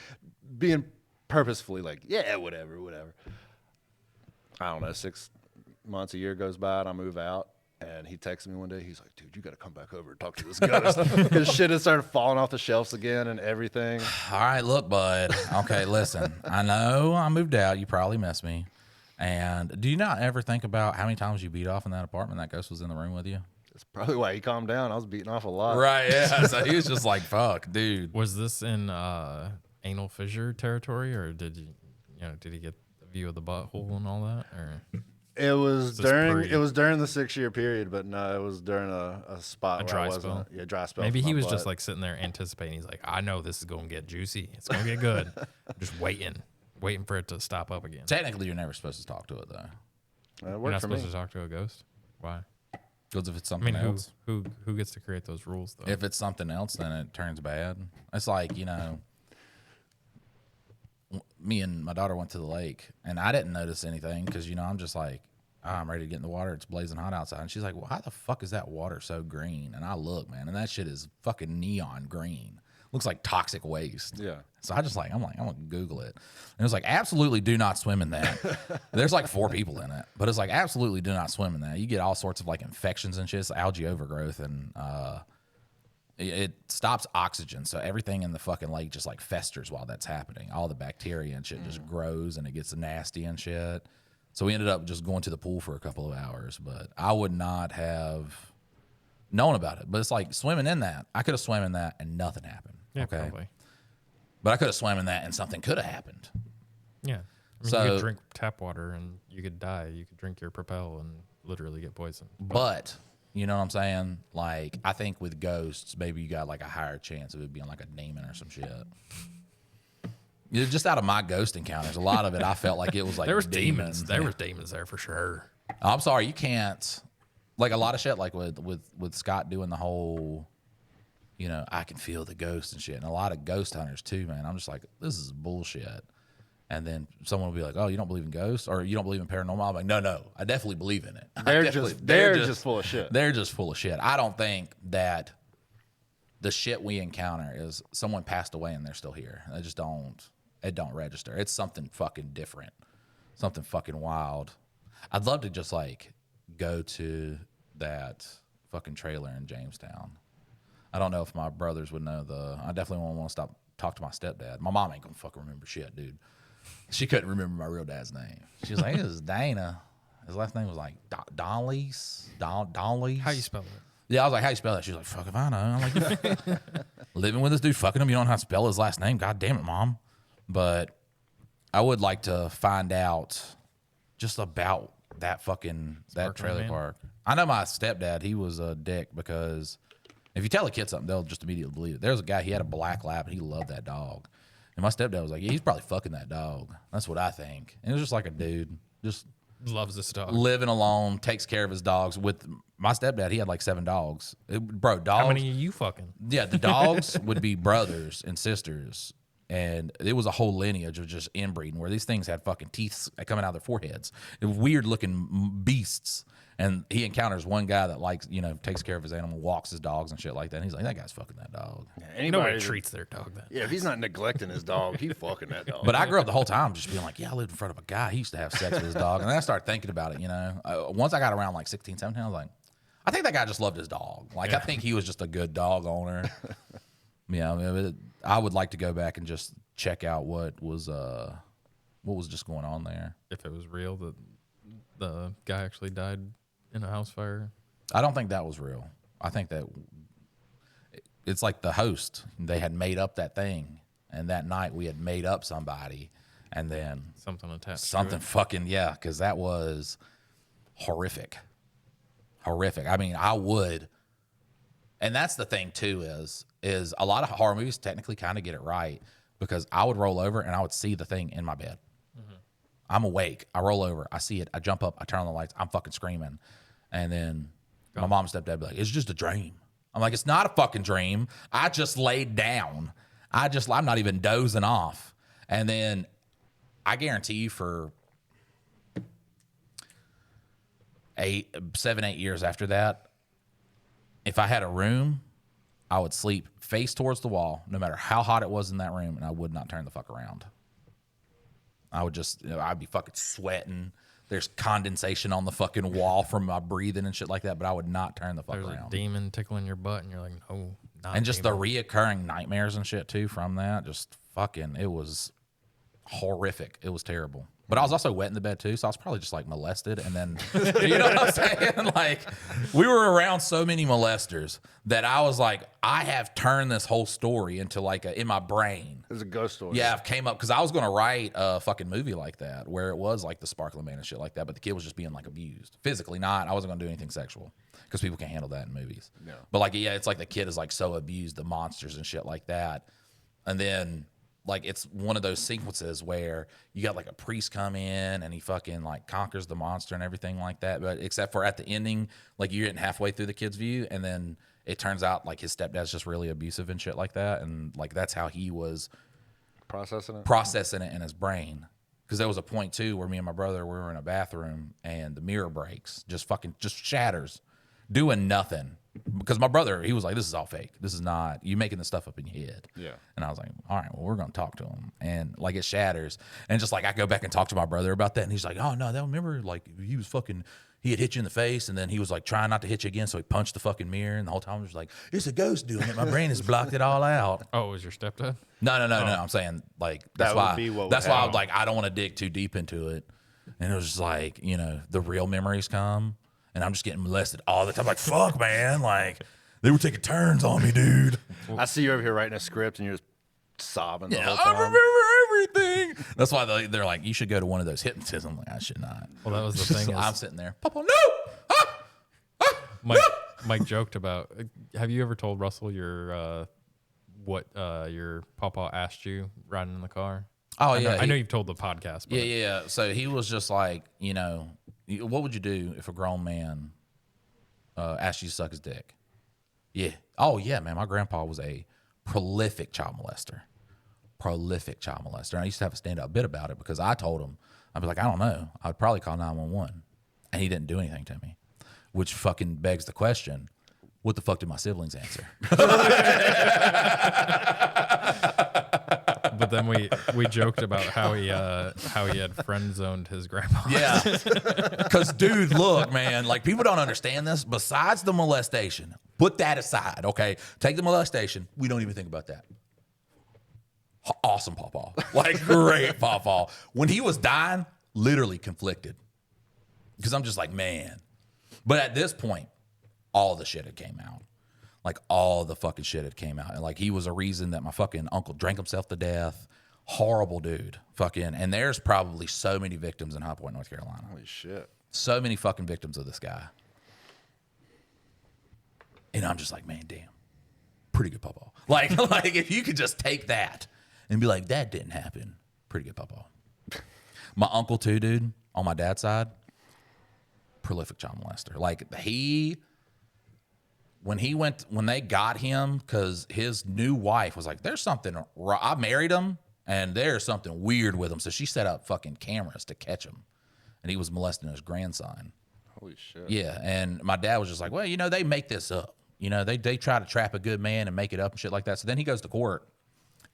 purposefully like, yeah, whatever. I don't know, 6 months, a year goes by, and I move out. And he texted me one day. He's like, dude, you got to come back over and talk to this ghost. His shit has started falling off the shelves again and everything. All right, look, bud. Okay, listen. I know I moved out. You probably miss me. And do you not ever think about how many times you beat off in that apartment? That ghost was in the room with you? That's probably why he calmed down. I was beating off a lot. Right, yeah. So he was just like, fuck, dude. Was this in anal fissure territory, or did he get a view of the butthole and all that? Or It was this during pre- the 6-year period, but no, it was during a spot a where dry I wasn't. spell? Yeah, dry spell. Maybe for he my was butt. just like sitting there anticipating. He's like, I know this is going to get juicy. It's going to get good. Just waiting for it to stop up again. Technically, you're never supposed to talk to it, though. It You're worked not for me. supposed to talk to a ghost. Why? Because if it's I something mean, else. who gets to create those rules though? If it's something else, then it turns bad. It's like, me and my daughter went to the lake, and I didn't notice anything because, I'm just like, I'm ready to get in the water. It's blazing hot outside. And she's like, well, how the fuck is that water so green? And I look, man, and that shit is fucking neon green. Looks like toxic waste. Yeah. So I'm going to Google it. And it was like, absolutely do not swim in that. There's like 4 people in it, but it's like, absolutely do not swim in that. You get all sorts of like infections and shit. It's algae overgrowth, and it stops oxygen. So everything in the fucking lake just like festers while that's happening. All the bacteria and shit just grows, and it gets nasty and shit. So we ended up just going to the pool for a couple of hours, but I would not have known about it. But it's like swimming in that. I could have swam in that and nothing happened. Yeah, okay. probably. But I could have swam in that and something could have happened. Yeah. I mean, So- you could drink tap water and you could die. You could drink your Propel and literally get poisoned. But you know what I'm saying? Like, I think with ghosts, maybe you got like a higher chance of it being like a demon or some shit. Just out of my ghost encounters, a lot of it I felt like it was like There was demons. demons. There was demons there for sure. I'm sorry, you can't. Like a lot of shit, like with Scott doing the whole, I can feel the ghost and shit, and a lot of ghost hunters too, man. I'm just like, this is bullshit. And then someone will be like, oh, you don't believe in ghosts, or you don't believe in paranormal? I'm like, no, I definitely believe in it. They're just full of shit. They're just full of shit. I don't think that the shit we encounter is someone passed away and they're still here. It don't register. It's something fucking different, something fucking wild. I'd love to just like go to that fucking trailer in Jamestown. I don't know if my brothers would know I definitely won't want to talk to my stepdad. My mom ain't gonna fucking remember shit, dude. She couldn't remember my real dad's name. She was like, this is Dana. His last name was like Donleys. How you spell it? Yeah, I was like, how you spell that? She was like, fuck if I know. I'm like, living with this dude, fucking him, you don't know how to spell his last name? God damn it, Mom. But I would like to find out just about that trailer man. park. I know my stepdad, he was a dick because if you tell a kid something, they'll just immediately believe it. There's a guy, he had a black lab, and he loved that dog. And my stepdad was like, yeah, he's probably fucking that dog. That's what I think. And it was just like a dude, just Loves this dog. living alone, takes care of his dogs. With my stepdad, he had like 7 dogs. Dogs. How many are you fucking? Yeah, the dogs would be brothers and sisters. And it was a whole lineage of just inbreeding where these things had fucking teeth coming out of their foreheads. It was weird looking beasts. And he encounters one guy that likes, takes care of his animal, walks his dogs and shit like that. And he's like, that guy's fucking that dog. Nobody treats their dog that. Yeah, if he's not neglecting his dog, he fucking that dog. But I grew up the whole time just being like, yeah, I lived in front of a guy. He used to have sex with his dog. And then I started thinking about it, Once I got around like 16, 17, I was like, I think that guy just loved his dog. Like, I think he was just a good dog owner. I would like to go back and just check out what was just going on there. If it was real that the guy actually died in a house fire. I don't think that was real. I think that it's like the host. They had made up that thing, and that night we had made up somebody, and then Something attached. something To it. fucking because that was horrific. I mean, I would, and that's the thing too is a lot of horror movies technically kind of get it right because I would roll over and I would see the thing in my bed. I'm awake. I roll over. I see it. I jump up. I turn on the lights. I'm fucking screaming. And then my mom and stepdad be like, it's just a dream. I'm like, it's not a fucking dream. I just laid down. I'm not even dozing off. And then I guarantee you 7, 8 years after that, if I had a room, I would sleep face towards the wall, no matter how hot it was in that room, and I would not turn the fuck around. I would just, I'd be fucking sweating. There's condensation on the fucking wall from my breathing and shit like that, but I would not turn the fuck There's around. a demon tickling your butt, and you're like, no, not And just demon. the reoccurring nightmares and shit too from that, just fucking, it was horrific. It was terrible. But I was also wet in the bed too, so I was probably just like molested. And then, you know what I'm saying? Like, we were around so many molesters that I was like, I have turned this whole story into like in my brain. There's a ghost story. Yeah, I've came up because I was going to write a fucking movie like that where it was like the Sparkling Man and shit like that, but the kid was just being like abused physically. Not, I wasn't going to do anything sexual because people can't handle that in movies. No. But like, yeah, it's like the kid is like so abused, the monsters and shit like that, and then. Like, it's one of those sequences where you got like a priest come in and he fucking like conquers the monster and everything like that. But except for at the ending, like you're getting halfway through the kid's view, and then it turns out like his stepdad's just really abusive and shit like that. And like that's how he was Processing it in his brain. Because there was a point too where me and my brother we were in a bathroom and the mirror breaks, just shatters, doing nothing. Because my brother, he was like, this is all fake. This is not, you making this stuff up in your head. Yeah. And I was like, all right, well, we're going to talk to him. And like it shatters. And just like I go back and talk to my brother about that. And he's like, oh, no, that remember like he was fucking, he had hit you in the face. And then he was like trying not to hit you again. So he punched the fucking mirror. And the whole time I was like, it's a ghost doing it. My brain has blocked it all out. Oh, it was your stepdad? No. I'm saying like, that's That would why, be what would that's why I happen. was like, I don't want to dig too deep into it. And it was just like, you know, the real memories come. And I'm just getting molested all the time. Like, fuck, man. Like, they were taking turns on me, dude. I see you over here writing a script and you're just sobbing the Yeah, whole I time. remember everything. That's why they're like, you should go to one of those hypnotism. I'm like, I should not. Well, that was the thing. I'm Is sitting there. Papa, no. Mike joked about. Have you ever told Russell what your papa asked you riding in the car? Oh, I know, yeah. I know you've told the podcast. But Yeah. So he was just like, you know, what would you do if a grown man asked you to suck his dick? Yeah. Oh, yeah, man. My grandpa was a prolific child molester. And I used to have a stand-up bit about it because I told him, I'd be like, I don't know. I'd probably call 911. And he didn't do anything to me, which fucking begs the question, what the fuck did my siblings answer? But then we joked about how he had friend zoned his grandpa. Yeah. Because, dude, look, man, like people don't understand this. Besides the molestation, put that aside, okay? Take the molestation. We don't even think about that. Awesome pawpaw. Like, great pawpaw. When he was dying, literally conflicted. Because I'm just like, man. But at this point, all the shit had came out. Like, all the fucking shit had came out. And, like, he was a reason that my fucking uncle drank himself to death. Horrible dude. Fucking. And there's probably so many victims in High Point, North Carolina. Holy shit. So many fucking victims of this guy. And I'm just like, man, damn. Pretty good pawpaw. Like if you could just take that and be like, that didn't happen. Pretty good pawpaw. My uncle too, dude, on my dad's side, prolific child molester. Like when they got him, because his new wife was like, there's something, I married him and there's something weird with him. So she set up fucking cameras to catch him. And he was molesting his grandson. Holy shit. Yeah. And my dad was just like, well, you know, they make this up. You know, they try to trap a good man and make it up and shit like that. So then he goes to court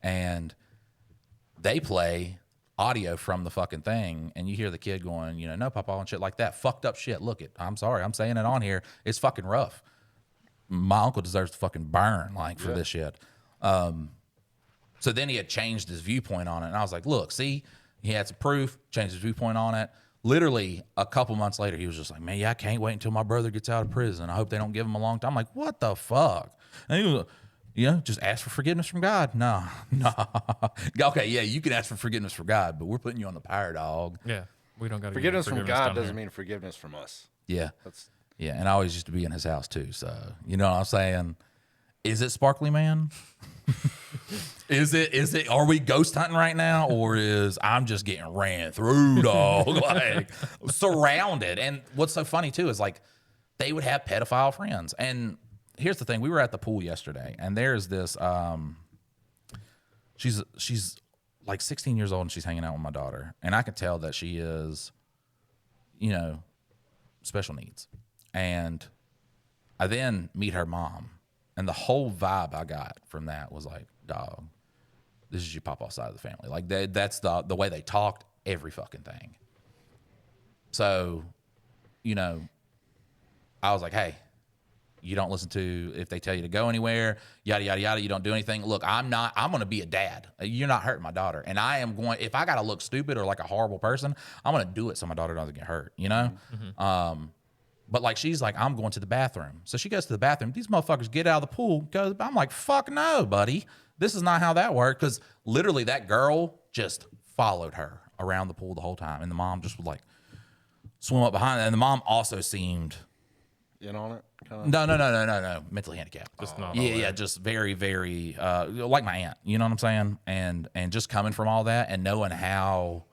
and they play audio from the fucking thing, and you hear the kid going, you know, no, papa, and shit like that. Fucked up shit. Look, I'm sorry. I'm saying it on here. It's fucking rough. My uncle deserves to fucking burn, like, for this shit. So then he had changed his viewpoint on it, and I was like, look, see? He had some proof, changed his viewpoint on it. Literally, a couple months later, he was just like, man, yeah, I can't wait until my brother gets out of prison. I hope they don't give him a long time. I'm like, what the fuck? And he was, you know, just ask for forgiveness from God. No. Okay, yeah, you can ask for forgiveness from God, but we're putting you on the pyre, dog. Yeah, we don't got to Forgiveness from God doesn't mean forgiveness from us. Yeah. That's Yeah, and I always used to be in his house too. So, you know what I'm saying? Is it Sparkly Man? Is it, are we ghost hunting right now? Or is I'm just getting ran through, dog? Like, surrounded. And what's so funny too is like, they would have pedophile friends. And here's the thing, we were at the pool yesterday, and there's this, she's like 16 years old and she's hanging out with my daughter. And I can tell that she is, you know, special needs. And I then meet her mom. And the whole vibe I got from that was like, dog, this is your pawpaw side of the family. Like that's the way they talked, every fucking thing. So, you know, I was like, hey, you don't listen to if they tell you to go anywhere, yada, yada, yada. You don't do anything. Look, I'm going to be a dad. You're not hurting my daughter. And I am going, if I got to look stupid or like a horrible person, I'm going to do it so my daughter doesn't get hurt, you know? Mm-hmm. But like, she's like, I'm going to the bathroom. So she goes to the bathroom. These motherfuckers get out of the pool. I'm like, fuck no, buddy. This is not how that worked. Because literally that girl just followed her around the pool the whole time. And the mom just would like swim up behind her. And the mom also seemed in on it? No. Mentally handicapped. Just not Yeah, aware. yeah. Just very, very like my aunt. You know what I'm saying? And just coming from all that and knowing how,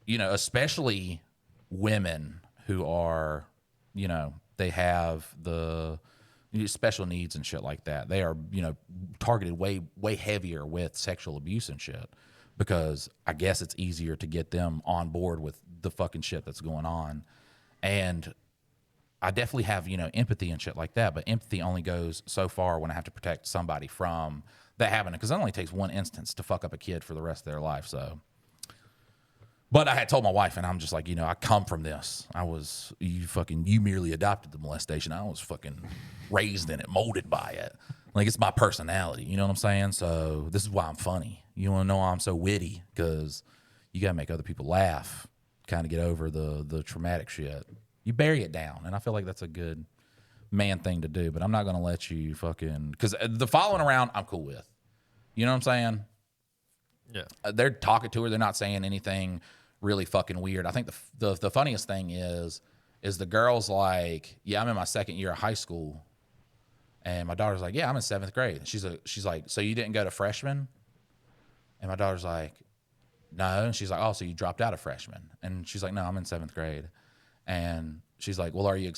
you know, especially women who are, you know, they have the special needs and shit like that. They are, you know, targeted way heavier with sexual abuse and shit because I guess it's easier to get them on board with the fucking shit that's going on. And I definitely have, you know, empathy and shit like that, but empathy only goes so far when I have to protect somebody from that happening because it only takes one instance to fuck up a kid for the rest of their life. So, but I had told my wife, and I'm just like, you know, I come from this. You merely adopted the molestation. I was fucking raised in it, molded by it. Like, it's my personality. You know what I'm saying? So this is why I'm funny. You want to know why I'm so witty? Because you got to make other people laugh, kind of get over the traumatic shit. You bury it down. And I feel like that's a good man thing to do. But I'm not going to let you fucking, because the following around, I'm cool with. You know what I'm saying? Yeah. They're talking to her. They're not saying anything really fucking weird. I think the funniest thing is the girl's like, yeah, I'm in my second year of high school. And my daughter's like, yeah, I'm in 7th grade. She's like, so you didn't go to freshman? And my daughter's like, no. And she's like, oh, so you dropped out of freshman? And she's like, no, I'm in 7th grade. And she's like, well, are you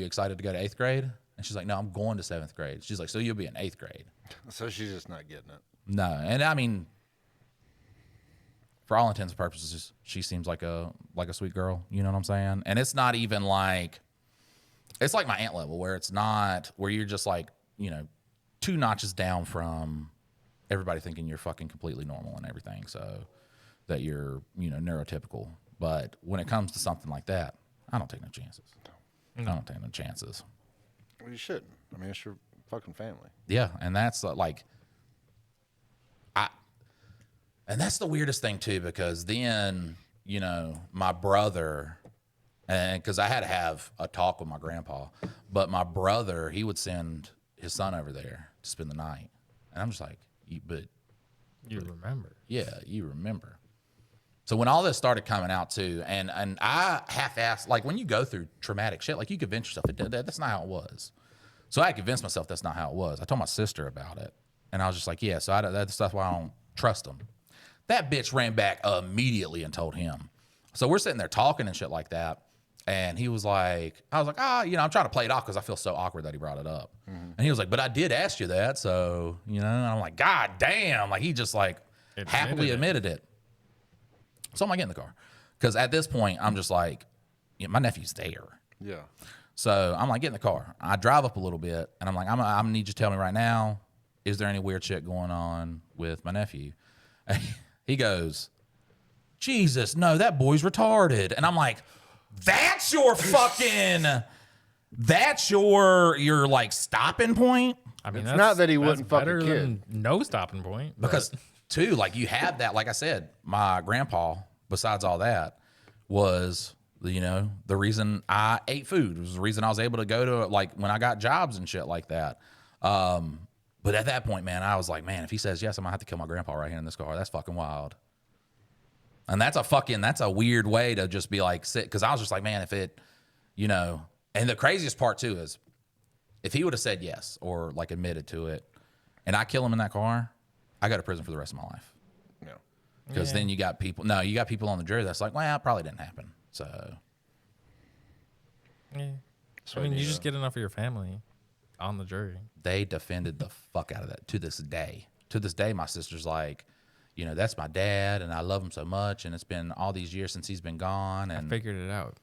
excited to go to 8th grade? And she's like, no, I'm going to 7th grade. She's like, so you'll be in 8th grade. So she's just not getting it. No. And I mean, for all intents and purposes, she seems like a sweet girl. You know what I'm saying? And it's not even like, it's like my aunt level where it's not, where you're just like, you know, 2 notches down from everybody thinking you're fucking completely normal and everything. So that you're, you know, neurotypical. But when it comes to something like that, I don't take no chances. I don't take no chances. Well, you shouldn't. I mean, it's your fucking family. Yeah. And that's like, and that's the weirdest thing too, because then, you know, my brother, and because I had to have a talk with my grandpa, but my brother, he would send his son over there to spend the night. And I'm just like, you remember. Yeah, you remember. So when all this started coming out too, and I half-assed, like when you go through traumatic shit, like you convince yourself that's not how it was. So I convinced myself that's not how it was. I told my sister about it, and I was just like, yeah, so that's why I don't trust him. That bitch ran back immediately and told him. So we're sitting there talking and shit like that, and he was like, I was like, you know, I'm trying to play it off because I feel so awkward that he brought it up. Mm-hmm. And he was like, but I did ask you that, so, you know, and I'm like, God damn, like he just like happily admitted it. So I'm like, get in the car. Because at this point, I'm just like, you know, my nephew's there. Yeah. So I'm like, get in the car. I drive up a little bit, and I'm like, I'm gonna need you to tell me right now, is there any weird shit going on with my nephew? He goes, Jesus, no, that boy's retarded. And I'm like, that's your like stopping point? I mean, It's not that he wouldn't fuck a better kid. than no stopping point. Because too, like you have that, like I said, my grandpa, besides all that, was, you know, the reason I ate food. It was the reason I was able to go to, like, when I got jobs and shit like that. But at that point, man, I was like, man, if he says yes, I'm gonna have to kill my grandpa right here in this car. That's fucking wild. And that's a weird way to just be like, sit. Cause I was just like, man, if it, you know, and the craziest part too is if he would have said yes or like admitted to it and I kill him in that car, I go to prison for the rest of my life. Yeah. Because then you got people on the jury that's like, well, it probably didn't happen. So. Yeah. So I mean, you just get enough of your family on the jury. They defended the fuck out of that to this day. To this day, my sister's like, you know, that's my dad, and I love him so much, and it's been all these years since he's been gone. And I figured it out.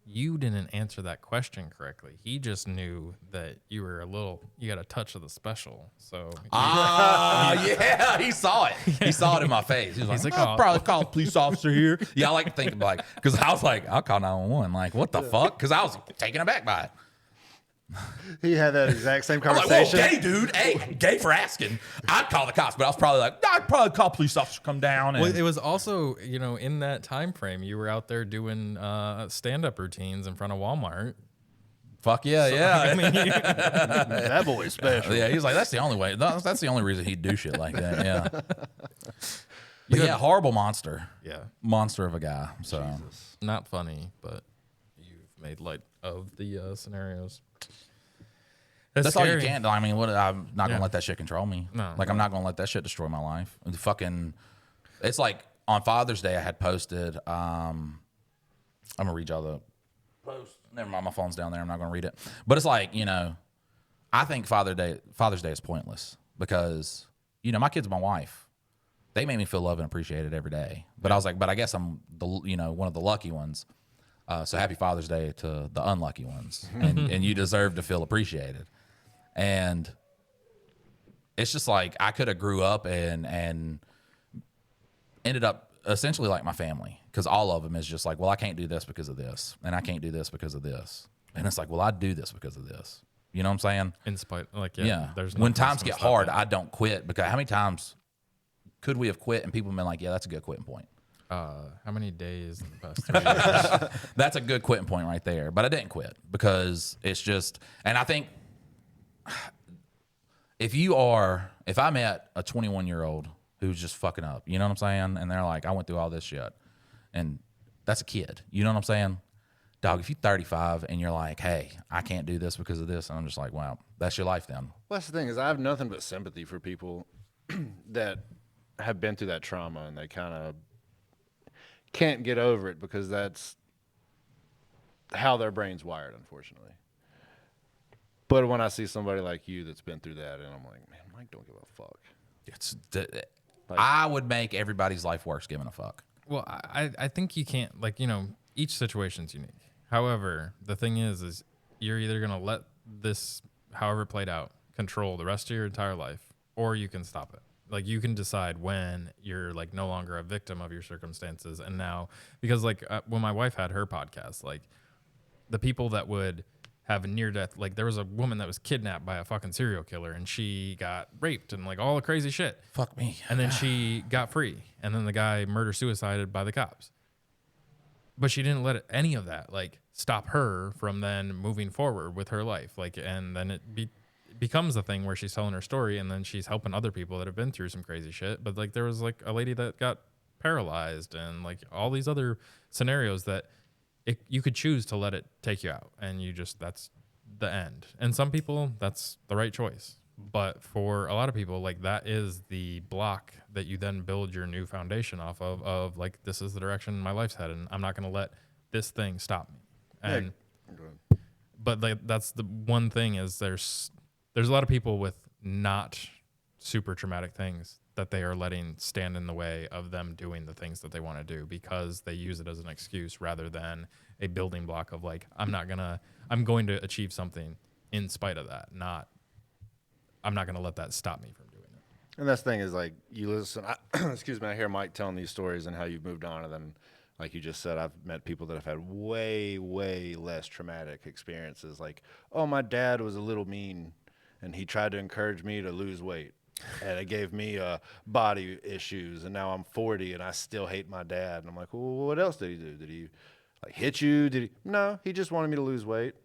You didn't answer that question correctly. He just knew that you were you got a touch of the special. So yeah, he saw it. He saw it in my face. He was like, I'll probably call a police officer here. Yeah, I like to think like, because I was like, I'll call 911. Like, what the fuck? Because I was taken aback by it. He had that exact same I'm like, conversation. whoa, gay dude. Hey, gay for asking. I'd call the cops, but I was probably like, I'd probably call a police officer to come down. And well, it was also, you know, in that time frame, you were out there doing stand-up routines in front of Walmart. fuck yeah, yeah. I mean, That boy's special. Yeah, he was like, that's the only way. That's the only reason he'd do shit like that. Yeah. But yeah, horrible monster. yeah, Monster of a guy. So not funny, but you've made light of the scenarios. that's all you scary. can do. I mean, I'm not gonna Yeah. let that shit control me. No, Like, I'm not gonna let that shit destroy my life. And it's like on Father's Day I had posted. I'm gonna read y'all the post. Never mind, my phone's down there. I'm not gonna read it. But it's like, you know, I think Father's Day is pointless because, you know, my kids and my wife, they make me feel loved and appreciated every day. But I was like, but I guess I'm one of the lucky ones. So happy Father's Day to the unlucky ones, and you deserve to feel appreciated. And it's just like I could have grew up and ended up essentially like my family, because all of them is just like, well, I can't do this because of this, and I can't do this because of this, and it's like, well, I do this because of this. You know what I'm saying? In spite, like, Yeah. there's When nothing times that's gonna get stop hard, it. I don't quit, because how many times could we have quit and people have been like, yeah, that's a good quitting point. How many days in the past 3 years? That's a good quitting point right there. But I didn't quit because it's just, and I think if I met a 21-year-old who's just fucking up, you know what I'm saying? And they're like, I went through all this shit. And that's a kid. You know what I'm saying? Dog, if you're 35 and you're like, hey, I can't do this because of this, and I'm just like, wow, that's your life then. Well, that's the thing is I have nothing but sympathy for people that have been through that trauma and they kind of can't get over it because that's how their brain's wired, unfortunately. But when I see somebody like you that's been through that, and I'm like, man, Mike don't give a fuck. I would make everybody's life worse giving a fuck. Well, I think you can't, like, you know, each situation's unique. However, the thing is you're either going to let this, however it played out, control the rest of your entire life, or you can stop it. Like, you can decide when you're, like, no longer a victim of your circumstances. And now, because, like, when my wife had her podcast, like, the people that would have a near death, like, there was a woman that was kidnapped by a fucking serial killer and she got raped and, like, all the crazy shit. Fuck me. And then she got free. And then the guy murder-suicided by the cops. But she didn't let any of that, like, stop her from then moving forward with her life. Like, and then it becomes a thing where she's telling her story and then she's helping other people that have been through some crazy shit. But, like, there was, like, a lady that got paralyzed and, like, all these other scenarios that you could choose to let it take you out. And that's the end. And some people, that's the right choice. But for a lot of people, like, that is the block that you then build your new foundation off of like, this is the direction my life's headed, and I'm not going to let this thing stop me. And but, like, that's the one thing is there's a lot of people with not super traumatic things that they are letting stand in the way of them doing the things that they want to do because they use it as an excuse rather than a building block of, like, I'm going to achieve something in spite of that, I'm not going to let that stop me from doing it. And that's the thing is, like, you listen, excuse me, I hear Mike telling these stories and how you've moved on, and then, like you just said, I've met people that have had way, way less traumatic experiences. Like, oh, my dad was a little mean, and he tried to encourage me to lose weight, and it gave me body issues, and now I'm 40, and I still hate my dad. And I'm like, well, what else did he do? Did he, like, hit you? No, he just wanted me to lose weight.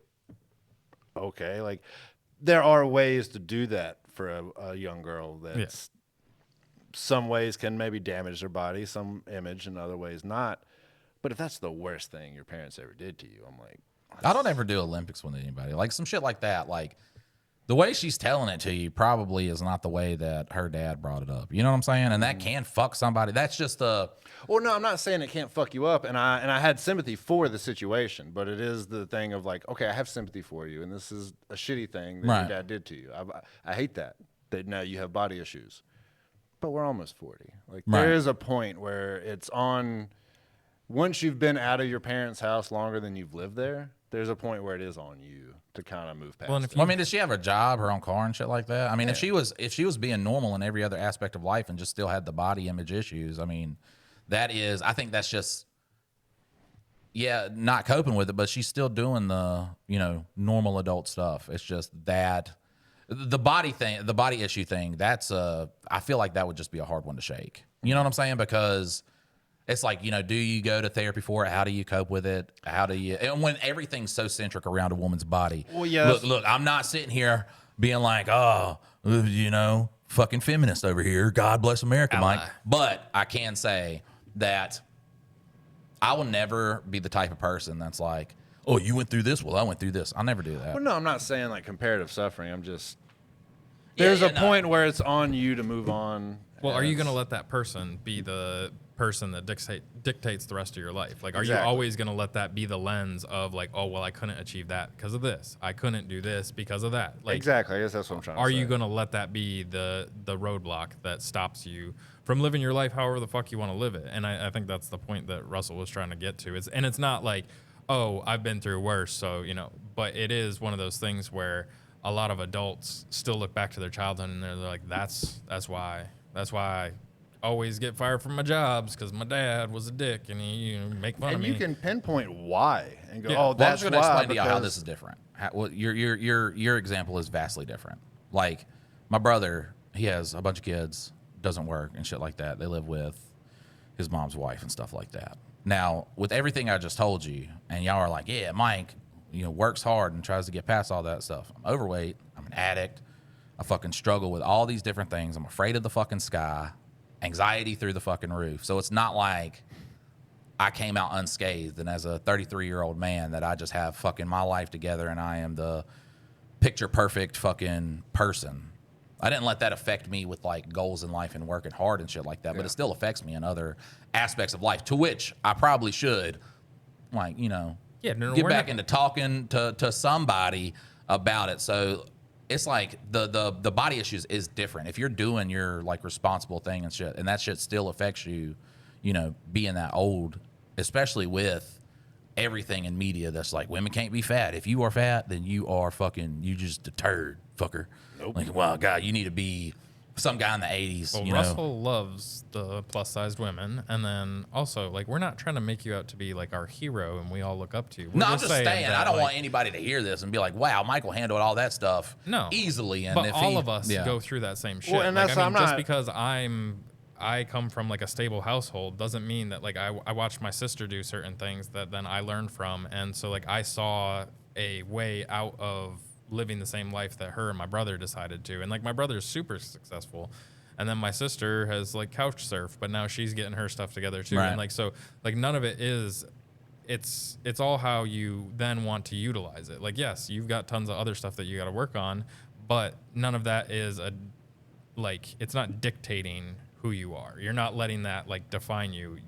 Okay, like, there are ways to do that for a young girl that's some ways can maybe damage their body, some image, and other ways not. But if that's the worst thing your parents ever did to you, I'm like, I don't ever do Olympics with anybody. Like, some shit like that. Like, the way she's telling it to you probably is not the way that her dad brought it up. You know what I'm saying? And that can fuck somebody. That's just a... Well, no, I'm not saying it can't fuck you up, and I had sympathy for the situation, but it is the thing of, like, okay, I have sympathy for you, and this is a shitty thing that your dad did to you. I hate that now you have body issues. but we're almost 40. Like Right. there is a point where it's on. Once you've been out of your parents' house longer than you've lived there, there's a point where it is on you to kind of move past. Well, and if it. Well, I mean, does she have a job, her own car, and shit like that? I mean, if she was being normal in every other aspect of life and just still had the body image issues, I mean, I think that's just, not coping with it, but she's still doing the, normal adult stuff. It's just that the body issue thing. I feel like that would just be a hard one to shake. You know what I'm saying? Because it's like, do you go to therapy for it? How do you cope with it? And when everything's so centric around a woman's body. Well, yeah. Look, I'm not sitting here being like, fucking feminist over here. God bless America, Mike. But I can say that I will never be the type of person that's like, oh, you went through this? Well, I went through this. I'll never do that. Well, no, I'm not saying like comparative suffering. I'm just there's a point where it's on you to move on. Well, are you going to let that person be the person that dictates the rest of your life? Like, are you Exactly. always going to let that be the lens of like, oh, well, I couldn't achieve that because of this. I couldn't do this because of that. Like, Exactly. I guess that's what I'm trying to say. are you going to let that be the roadblock that stops you from living your life however the fuck you want to live it? And I think that's the point that Russell was trying to get to. And it's not like, oh, I've been through worse, so, but it is one of those things where a lot of adults still look back to their childhood and they're like, that's why I always get fired from my jobs because my dad was a dick and he make fun of me. And you can pinpoint why and go, Yeah. oh, I'm that's just why. going to explain to y'all how because- this is different. Your example is vastly different. Like, my brother, he has a bunch of kids, doesn't work and shit like that. They live with his mom's wife and stuff like that. Now, with everything I just told you, and y'all are like, yeah, Mike, works hard and tries to get past all that stuff. I'm overweight. I'm an addict. I fucking struggle with all these different things. I'm afraid of the fucking sky. Anxiety through the fucking roof. So it's not like I came out unscathed and as a 33-year-old man that I just have fucking my life together and I am the picture perfect fucking person. I didn't let that affect me with like goals in life and working hard and shit like that, but it still affects me in other aspects of life, to which I probably should, like, get back into talking to somebody about it. So it's like the body issues is different. If you're doing your like responsible thing and shit, and that shit still affects you, being that old, especially with everything in media that's like, women can't be fat. If you are fat, then you just a turd, fucker. Nope. Like, well, God, you need to be some guy in the 80s. Well, Russell loves the plus-sized women, and then also, like, we're not trying to make you out to be like our hero and we all look up to you. No, I'm just saying, that, I don't want anybody to hear this and be like, wow, Michael handled all that stuff easily. And but if all of us go through that same shit. Well, and like, that's I mean, I'm just not- because I come from like a stable household doesn't mean that like I watched my sister do certain things that then I learned from, and so like I saw a way out of living the same life that her and my brother decided to, and like my brother is super successful, and then my sister has like couch surf, but now she's getting her stuff together too, and like so like none of it is. It's all how you then want to utilize it. Like, yes, you've got tons of other stuff that you got to work on, but none of that is it's not dictating who you are. You're not letting that like define you.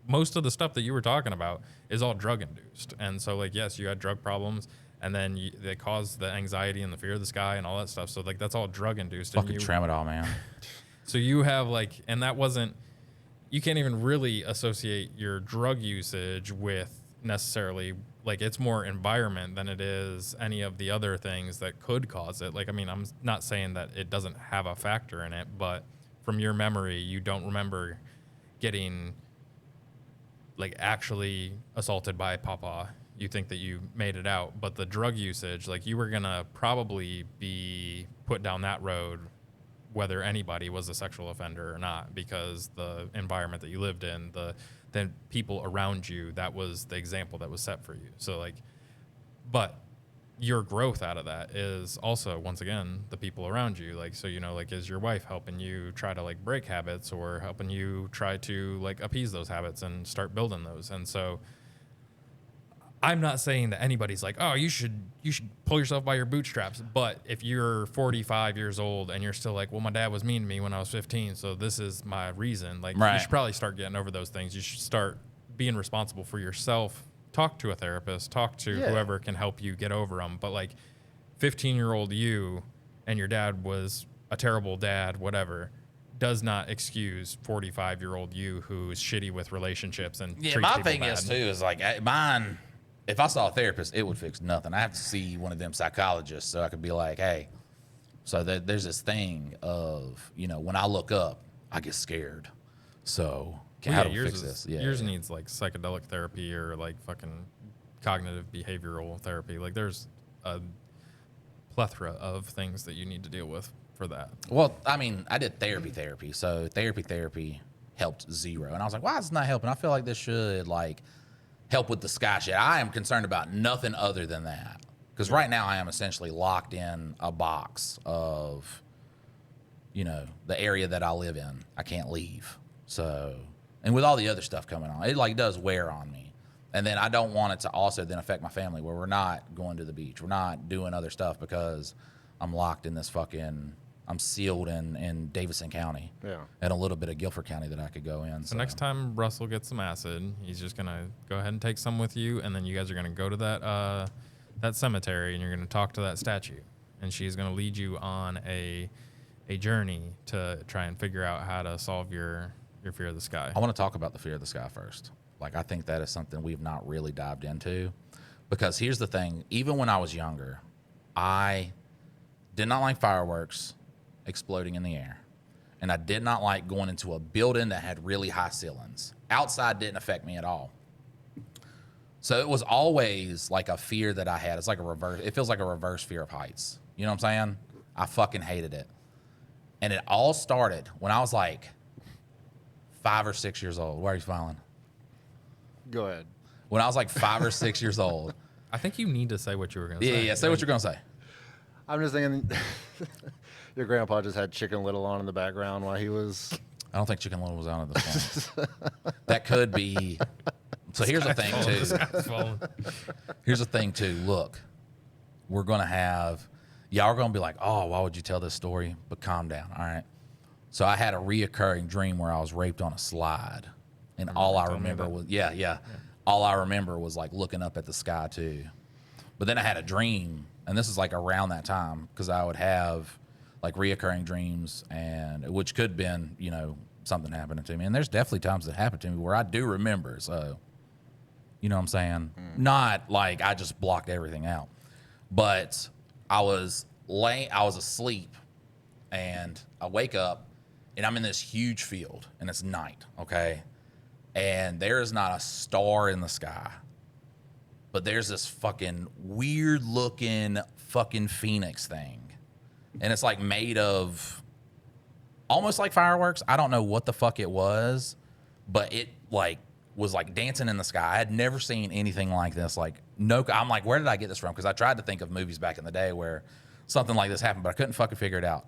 Most of the stuff that you were talking about is all drug induced. And so like, yes, you had drug problems and then they cause the anxiety and the fear of the sky and all that stuff. So like, that's all drug induced. fucking tramadol, man. So you have like, and that wasn't, you can't even really associate your drug usage with necessarily like it's more environment than it is any of the other things that could cause it. Like, I mean, I'm not saying that it doesn't have a factor in it, but from your memory, you don't remember getting like actually assaulted by Papa. You think that you made it out, but the drug usage, like you were gonna probably be put down that road whether anybody was a sexual offender or not, because the environment that you lived in, the people around you, that was the example that was set for you. So like, but your growth out of that is also, once again, the people around you. Like, so, like, is your wife helping you try to like break habits or helping you try to like appease those habits and start building those? And so I'm not saying that anybody's like, oh, you should pull yourself by your bootstraps. But if you're 45 years old and you're still like, well, my dad was mean to me when I was 15, so this is my reason. Like, you should probably start getting over those things. You should start being responsible for yourself. Talk to a therapist. Talk to whoever can help you get over them. But like, 15-year-old you and your dad was a terrible dad, whatever. does not excuse 45-year-old you who's shitty with relationships and Yeah, treats my people thing bad. is too is like mine. If I saw a therapist, it would fix nothing. I have to see one of them psychologists so I could be like, hey. So there's this thing of when I look up, I get scared. So how do we fix this? Yours needs like psychedelic therapy or like fucking cognitive behavioral therapy. Like there's a plethora of things that you need to deal with for that. Well, I mean, I did therapy. So therapy helped zero. And I was like, why is it not helping? I feel like this should like help with the sky shit. I am concerned about nothing other than that. Because right now I am essentially locked in a box of, the area that I live in. I can't leave. So, and with all the other stuff coming on, it like does wear on me. And then I don't want it to also then affect my family where we're not going to the beach. We're not doing other stuff because I'm locked in this I'm sealed in Davidson County. Yeah. And a little bit of Guilford County that I could go in. So next time Russell gets some acid, he's just going to go ahead and take some with you. And then you guys are going to go to that cemetery and you're going to talk to that statue. And she's going to lead you on a journey to try and figure out how to solve your fear of the sky. I want to talk about the fear of the sky first. Like, I think that is something we've not really dived into. Because here's the thing. Even when I was younger, I did not like fireworks exploding in the air. And I did not like going into a building that had really high ceilings. Outside didn't affect me at all. So it was always like a fear that I had. It's like it feels like a reverse fear of heights. You know what I'm saying? I fucking hated it. And it all started when I was like 5 or 6 years old. Why are you smiling? Go ahead. When I was like 5 or 6 years old. I think you need to say what you were going to say. Yeah, say what you're going to say. I'm just thinking, your grandpa just had Chicken Little on in the background while he was. I don't think Chicken Little was out at this point. That could be. So here's the thing, too. Here's the thing, too. Look, we're going to have. Y'all are going to be like, oh, why would you tell this story? But calm down, all right? So I had a reoccurring dream where I was raped on a slide. And all I remember was, yeah. All I remember was like looking up at the sky, too. But then I had a dream, and this is like around that time, because I would have like reoccurring dreams, and which could have been, something happening to me. And there's definitely times that happened to me where I do remember. So, you know what I'm saying? Not like I just blocked everything out. But I was asleep, and I wake up, and I'm in this huge field, and it's night, okay? And there is not a star in the sky, but there's this fucking weird-looking fucking phoenix thing, and it's like made of almost like fireworks. I don't know what the fuck it was, but it like was like dancing in the sky. I had never seen anything like this. Like, no, I'm like, where did I get this from? Because I tried to think of movies back in the day where something like this happened, but I couldn't fucking figure it out.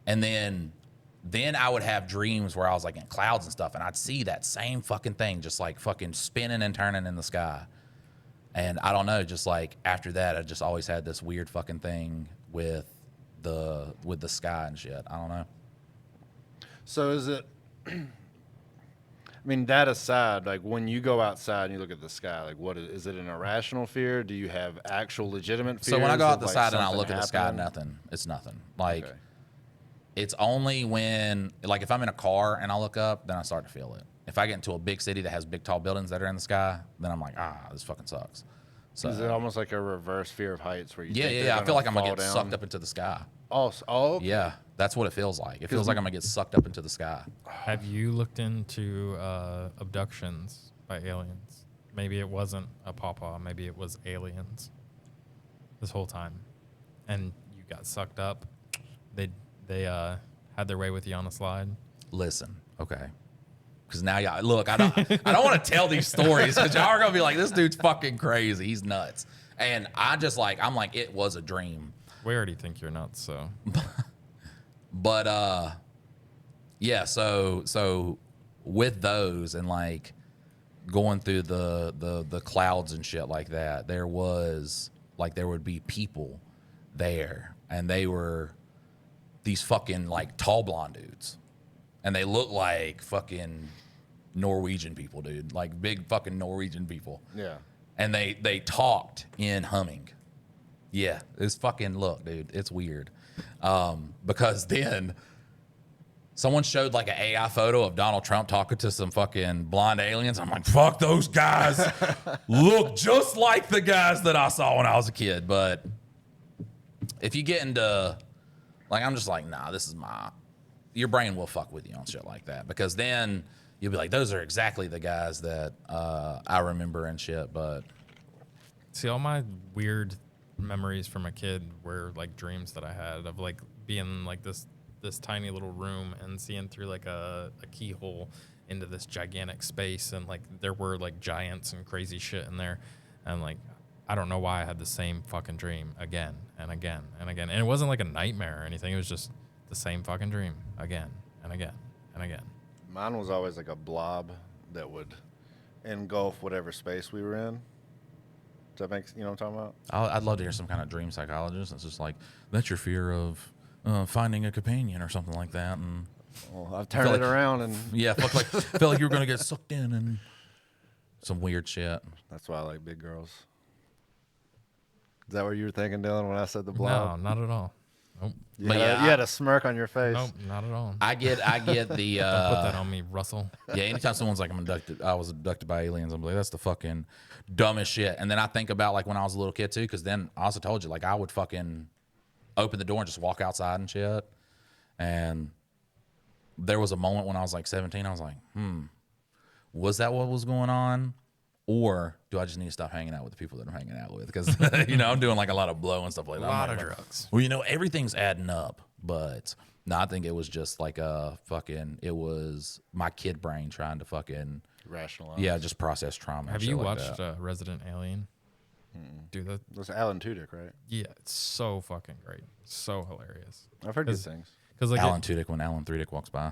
And then I would have dreams where I was like in clouds and stuff, and I'd see that same fucking thing just like fucking spinning and turning in the sky. And I don't know, just like after that, I just always had this weird fucking thing with the sky and shit. I don't know. So is it? I mean, that aside, like when you go outside and you look at the sky, like what is it? An irrational fear? Do you have actual legitimate fears? So when I go out the like side and I something look at the sky, happening? nothing. It's nothing. Like Okay. it's only when, like if I'm in a car and I look up, then I start to feel it. If I get into a big city that has big tall buildings that are in the sky, then I'm like, this fucking sucks. So Is it almost like a reverse fear of heights where you? think they're yeah. I feel like I'm gonna fall get down? sucked up into the sky. Oh, okay. Yeah, that's what it feels like. It feels like I'm gonna get sucked up into the sky. Have you looked into abductions by aliens? Maybe it wasn't a pawpaw. Maybe it was aliens this whole time, and you got sucked up. They had their way with you on the slide. Listen, okay. Because now y'all look, I don't want to tell these stories because y'all are gonna be like, this dude's fucking crazy. He's nuts. And I'm like, it was a dream. We already think you're nuts, so. But yeah, so with those and like going through the clouds and shit like that, there would be people there, and they were these fucking like tall blonde dudes. And they look like fucking Norwegian people, dude. Like big fucking Norwegian people. Yeah. And they talked in humming. Yeah, it's fucking, look, dude, it's weird. Because then Someone showed like an AI photo of Donald Trump talking to some fucking blonde aliens. I'm like, fuck those guys. Look just like the guys that I saw when I was a kid. But if you get into, like, I'm just like, nah, this is your brain will fuck with you on shit like that. Because then you'll be like, those are exactly the guys that I remember and shit. But see, all my weird memories from a kid were like dreams that I had of like being in like this tiny little room and seeing through like a keyhole into this gigantic space, and like there were like giants and crazy shit in there, and like I don't know why I had the same fucking dream again and again and again, and it wasn't like a nightmare or anything. It was just the same fucking dream again and again and again. Mine was always like a blob that would engulf whatever space we were in. Does that make, you know what I'm talking about? I'd love to hear some kind of dream psychologist. It's just like, that's your fear of finding a companion or something like that. And Well, I've turned it around, and yeah, felt like you were gonna get sucked in and some weird shit. that's why I like big girls. Is that what you were thinking, Dylan, when I said the blob? No, not at all. Nope. You But had yeah, you had a smirk on your face. Nope, not at all. I get the Put that on me, Russell. yeah. Anytime someone's like, I was abducted by aliens, I'm like, that's the fucking dumbest shit. And then I think about like when I was a little kid too, because then I also told you like I would fucking open the door and just walk outside and shit. And there was a moment when I was like 17, I was like, was that what was going on? Or do I just need to stop hanging out with the people that I'm hanging out with? Because, you know, I'm doing like a lot of blow and stuff like that. A lot I'm of like, drugs. Well, you know, everything's adding up. But no, I think it was just like it was my kid brain trying to fucking, Rationalize. yeah, just process trauma. and Have shit you like watched that. Resident Alien? Dude, that That's Alan Tudyk, right? yeah, it's so fucking great, so hilarious. I've heard good things. Because like Alan Tudyk when Alan Tudyk walks by?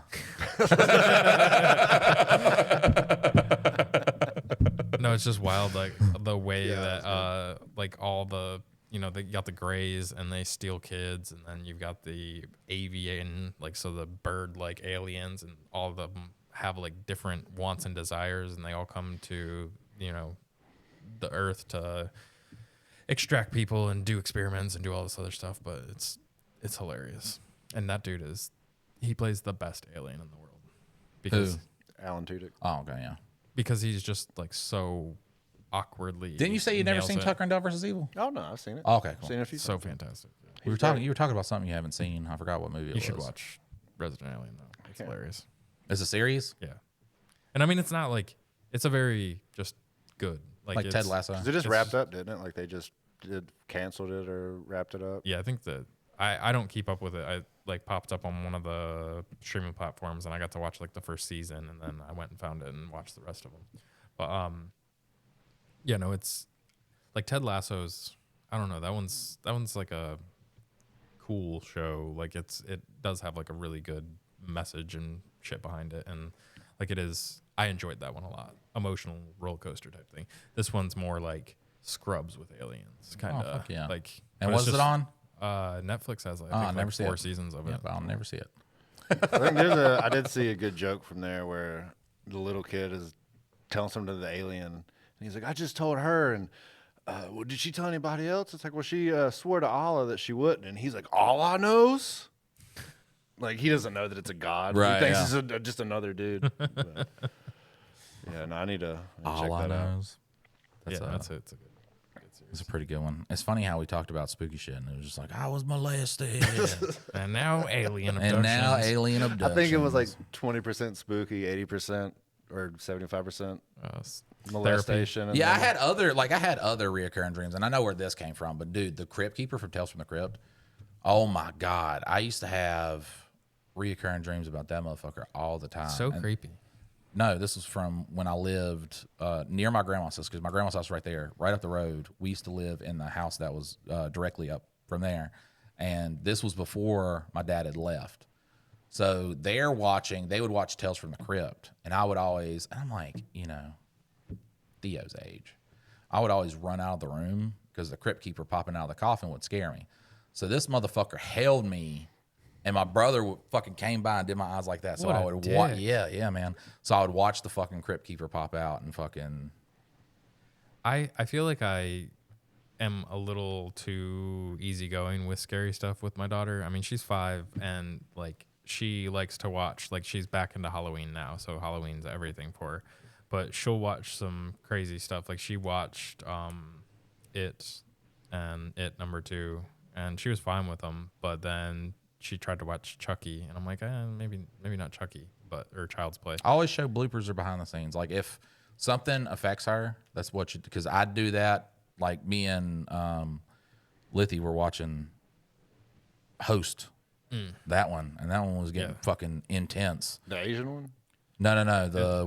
no, it's just wild, like the way Yeah, that like all the you got the Greys and they steal kids, and then you've got the avian, like so the bird like aliens, and all of them have like different wants and desires, and they all come to the Earth to extract people and do experiments and do all this other stuff. But it's hilarious, and that dude he plays the best alien in the world because Who? Alan Tudyk. Oh, okay, yeah. because he's just like so awkwardly. Didn't you say you'd never nails seen it. Tucker and Dale versus Evil? Oh no, I've seen it. Oh, okay, cool. Seen it a few So times. fantastic. You were talking about something you haven't seen. I forgot what movie it You was. should watch Resident Alien though. It's hilarious. It's a series? Yeah, and I mean it's not like it's a very just good Like it's, Ted Lasso? 'Cause it just It's wrapped up, didn't it? Like they just canceled it or wrapped it up. Yeah, I think that I don't keep up with it. I like popped up on one of the streaming platforms, and I got to watch like the first season, and then I went and found it and watched the rest of them. But yeah, no, it's like Ted Lasso's. I don't know. That one's like a cool show. Like it does have like a really good message and shit behind it, and like it is. I enjoyed that one a lot. Emotional roller coaster type thing. This one's more like Scrubs with aliens, kind of. fuck yeah. Like, And but it's was it on? Netflix has like, Oh, I I think never like see 4 it. seasons of Yep, it. I'll never see it. I think I did see a good joke from there where the little kid is telling something to the alien, and he's like, "I just told her, and well, did she tell anybody else?" It's like, "Well, she swore to Allah that she wouldn't," and he's like, "Allah knows." Like he doesn't know that it's a god. Right, He thinks yeah. it's just another dude. But, yeah, no, I need to check All I that out. knows. That's That's it. It's a good It's series. a pretty good one. It's funny how we talked about spooky shit, and it was just like, I was molested. And now alien abductions. and now alien I abductions. think it was like 20% spooky, 80% or 75% molestation. And Yeah, I then- had other reoccurring dreams, and I know where this came from. But dude, the Crypt Keeper from Tales from the Crypt. Oh my God, I used to have reoccurring dreams about that motherfucker all the time. So And- creepy. No, this was from when I lived near my grandma's house, because my grandma's house was right there, right up the road. We used to live in the house that was directly up from there, and this was before my dad had left. So they would watch Tales from the Crypt, and I'm like, Theo's age. I would always run out of the room because the Crypt Keeper popping out of the coffin would scare me. So this motherfucker held me, and my brother fucking came by and did my eyes like that. So What I a would dick. watch. Yeah, man. So I would watch the fucking Crypt Keeper pop out and fucking. I feel like I am a little too easygoing with scary stuff with my daughter. I mean, she's 5, and like she likes to watch, like she's back into Halloween now, so Halloween's everything for her. But she'll watch some crazy stuff. Like she watched It and It #2, and she was fine with them. But then she tried to watch Chucky, and I'm like, maybe not Chucky, or Child's Play. I always show bloopers or behind the scenes. Like if something affects her, that's what you, because I do that. Like me and Lydia were watching Host, that one, and that one was getting fucking intense. The Asian one? No, the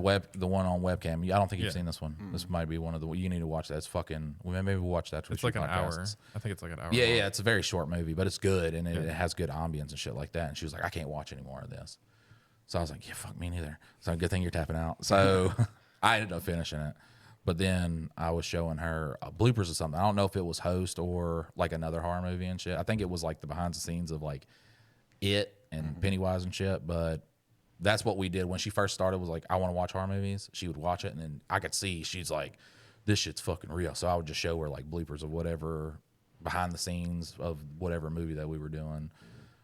one on webcam. I don't think you've seen this one. This might be one of the. You need to watch that. It's fucking. Maybe we'll watch that. It's like an hour. I think it's like an hour. Yeah, yeah. It's a very short movie, but it's good and it has good ambience and shit like that. And she was like, I can't watch any more of this. So I was like, yeah, fuck me neither. So good thing you're tapping out. So I ended up finishing it. But then I was showing her bloopers or something. I don't know if it was Host or like another horror movie and shit. I think it was like the behind the scenes of like It and Pennywise and shit. But that's what we did when she first started. Was like, I want to watch horror movies. She would watch it, and then I could see she's like, this shit's fucking real. So I would just show her like bloopers of whatever behind the scenes of whatever movie that we were doing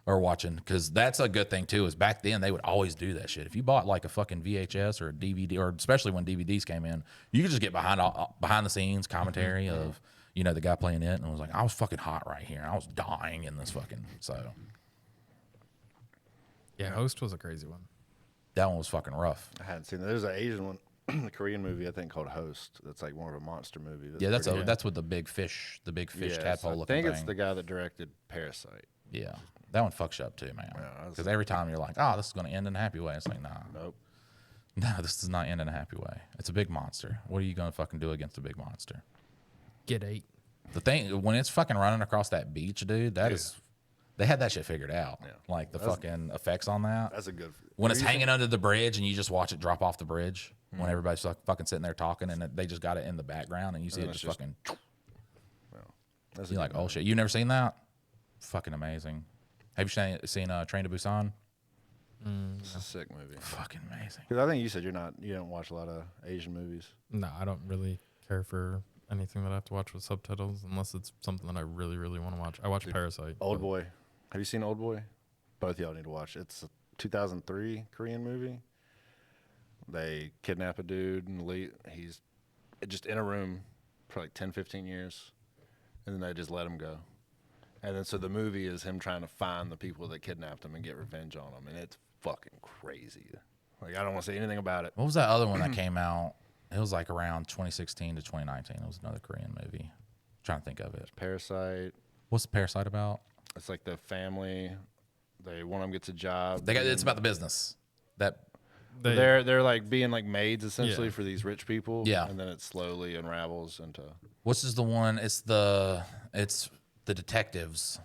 or watching. Because that's a good thing too. Is back then they would always do that shit. If you bought like a fucking VHS or a DVD, or especially when DVDs came in, you could just get behind the scenes commentary of the guy playing it, and it was like, I was fucking hot right here. I was dying in this fucking Yeah, Host was a crazy one. That one was fucking rough. I hadn't seen that. There's an Asian one, a Korean movie I think called Host. That's like more of a monster movie. That's with the big fish tadpole looking thing. I think it's the guy that directed Parasite. Yeah, that one fucks you up too, man. Because every time you're like, oh, this is going to end in a happy way. It's like, nah. Nope. No, this does not end in a happy way. It's a big monster. What are you going to fucking do against a big monster? Get 8. The thing, when it's fucking running across that beach, dude, they had that shit figured out. Yeah. Like the fucking effects on that. That's a good. When it's hanging under the bridge and you just watch it drop off the bridge, when everybody's fucking sitting there talking and they just got it in the background and you see it just fucking. You're like, oh shit, you never seen that? Fucking amazing. Have you seen Train to Busan? It's a sick movie. Fucking amazing. Because I think you said you don't watch a lot of Asian movies. No, I don't really care for anything that I have to watch with subtitles unless it's something that I really, really want to watch. I watch Parasite. Old Boy. Have you seen Old Boy? Both of y'all need to watch it. It's a 2003 Korean movie. They kidnap a dude and he's just in a room for like 10, 15 years. And then they just let him go. And then so the movie is him trying to find the people that kidnapped him and get revenge on them. And it's fucking crazy. Like, I don't want to say anything about it. What was that other one that came out? It was like around 2016 to 2019. It was another Korean movie. I'm trying to think of it. Parasite. What's the Parasite about? It's like the family. One of them gets a job. It's about the business. They're like being like maids essentially for these rich people. Yeah. And then it slowly unravels into. What's the one? It's the detectives.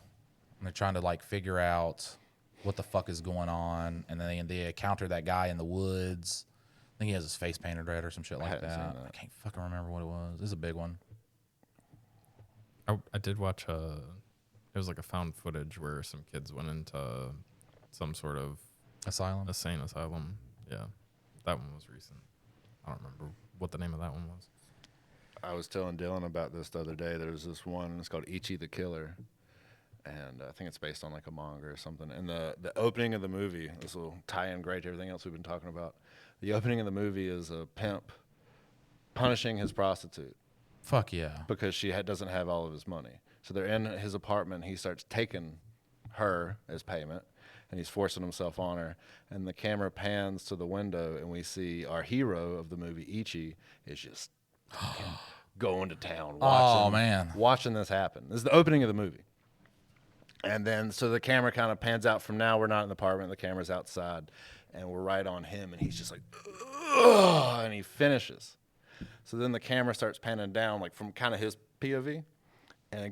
And they're trying to like figure out what the fuck is going on, and then they encounter that guy in the woods. I think he has his face painted red or some shit like that. I can't fucking remember what it was. This is a big one. I did watch it was like a found footage where some kids went into some sort of insane asylum. Yeah, that one was recent. I don't remember what the name of that one was. I was telling Dylan about this the other day. There's this one. It's called Ichi the Killer, and I think it's based on like a manga or something. And the opening of the movie, this will tie in great to everything else we've been talking about. The opening of the movie is a pimp punishing his prostitute. Fuck yeah. Because she doesn't have all of his money. So they're in his apartment. He starts taking her as payment, and he's forcing himself on her. And the camera pans to the window, and we see our hero of the movie, Ichi, is just going to town. Watching this happen. This is the opening of the movie. And then, so the camera kind of pans out from now. We're not in the apartment. The camera's outside, and we're right on him, and he's just like, ugh, and he finishes. So then the camera starts panning down, like from kind of his POV, and it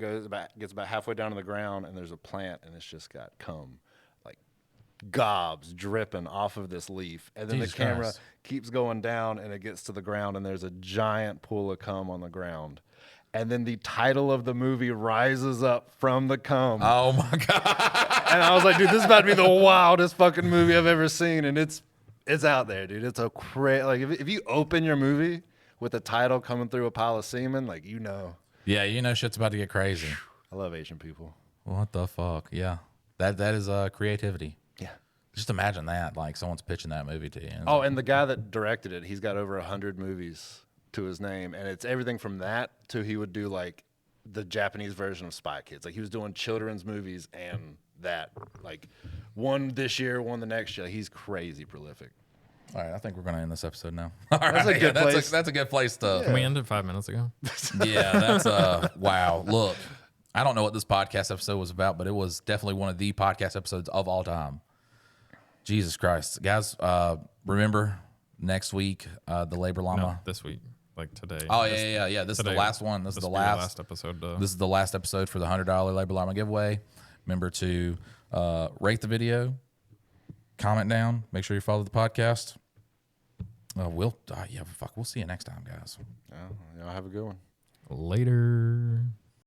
gets about halfway down to the ground, and there's a plant, and it's just got cum, like gobs dripping off of this leaf. And then Jesus the camera Christ. keeps going down, and it gets to the ground, and there's a giant pool of cum on the ground. And then the title of the movie rises up from the cum. Oh my god. And I was like, dude, this is about to be the wildest fucking movie I've ever seen. And it's out there, dude. It's a crazy, like if you open your movie with the title coming through a pile of semen, like, you know. Yeah, shit's about to get crazy. I love Asian people. What the fuck? Yeah. That is creativity. Yeah. Just imagine that, like someone's pitching that movie to you. And Oh, and the guy that directed it, he's got over 100 movies to his name, and it's everything from that to he would do like the Japanese version of Spy Kids. Like he was doing children's movies and that, like one this year, one the next year. He's crazy prolific. all right, I think we're gonna end this episode now. All right, That's a good place. That's a good place to. Can we end it 5 minutes ago? Yeah, that's wow. Look, I don't know what this podcast episode was about, but it was definitely one of the podcast episodes of all time. Jesus Christ, guys! Remember next week the Labor Llama. No, this week, like today. Oh yeah. This is the last one. This is the will be the last episode. This is the last episode for the $100 Labor Llama giveaway. Remember to rate the video, comment down, make sure you follow the podcast. We'll see you next time, guys. Y'all have a good one. Later.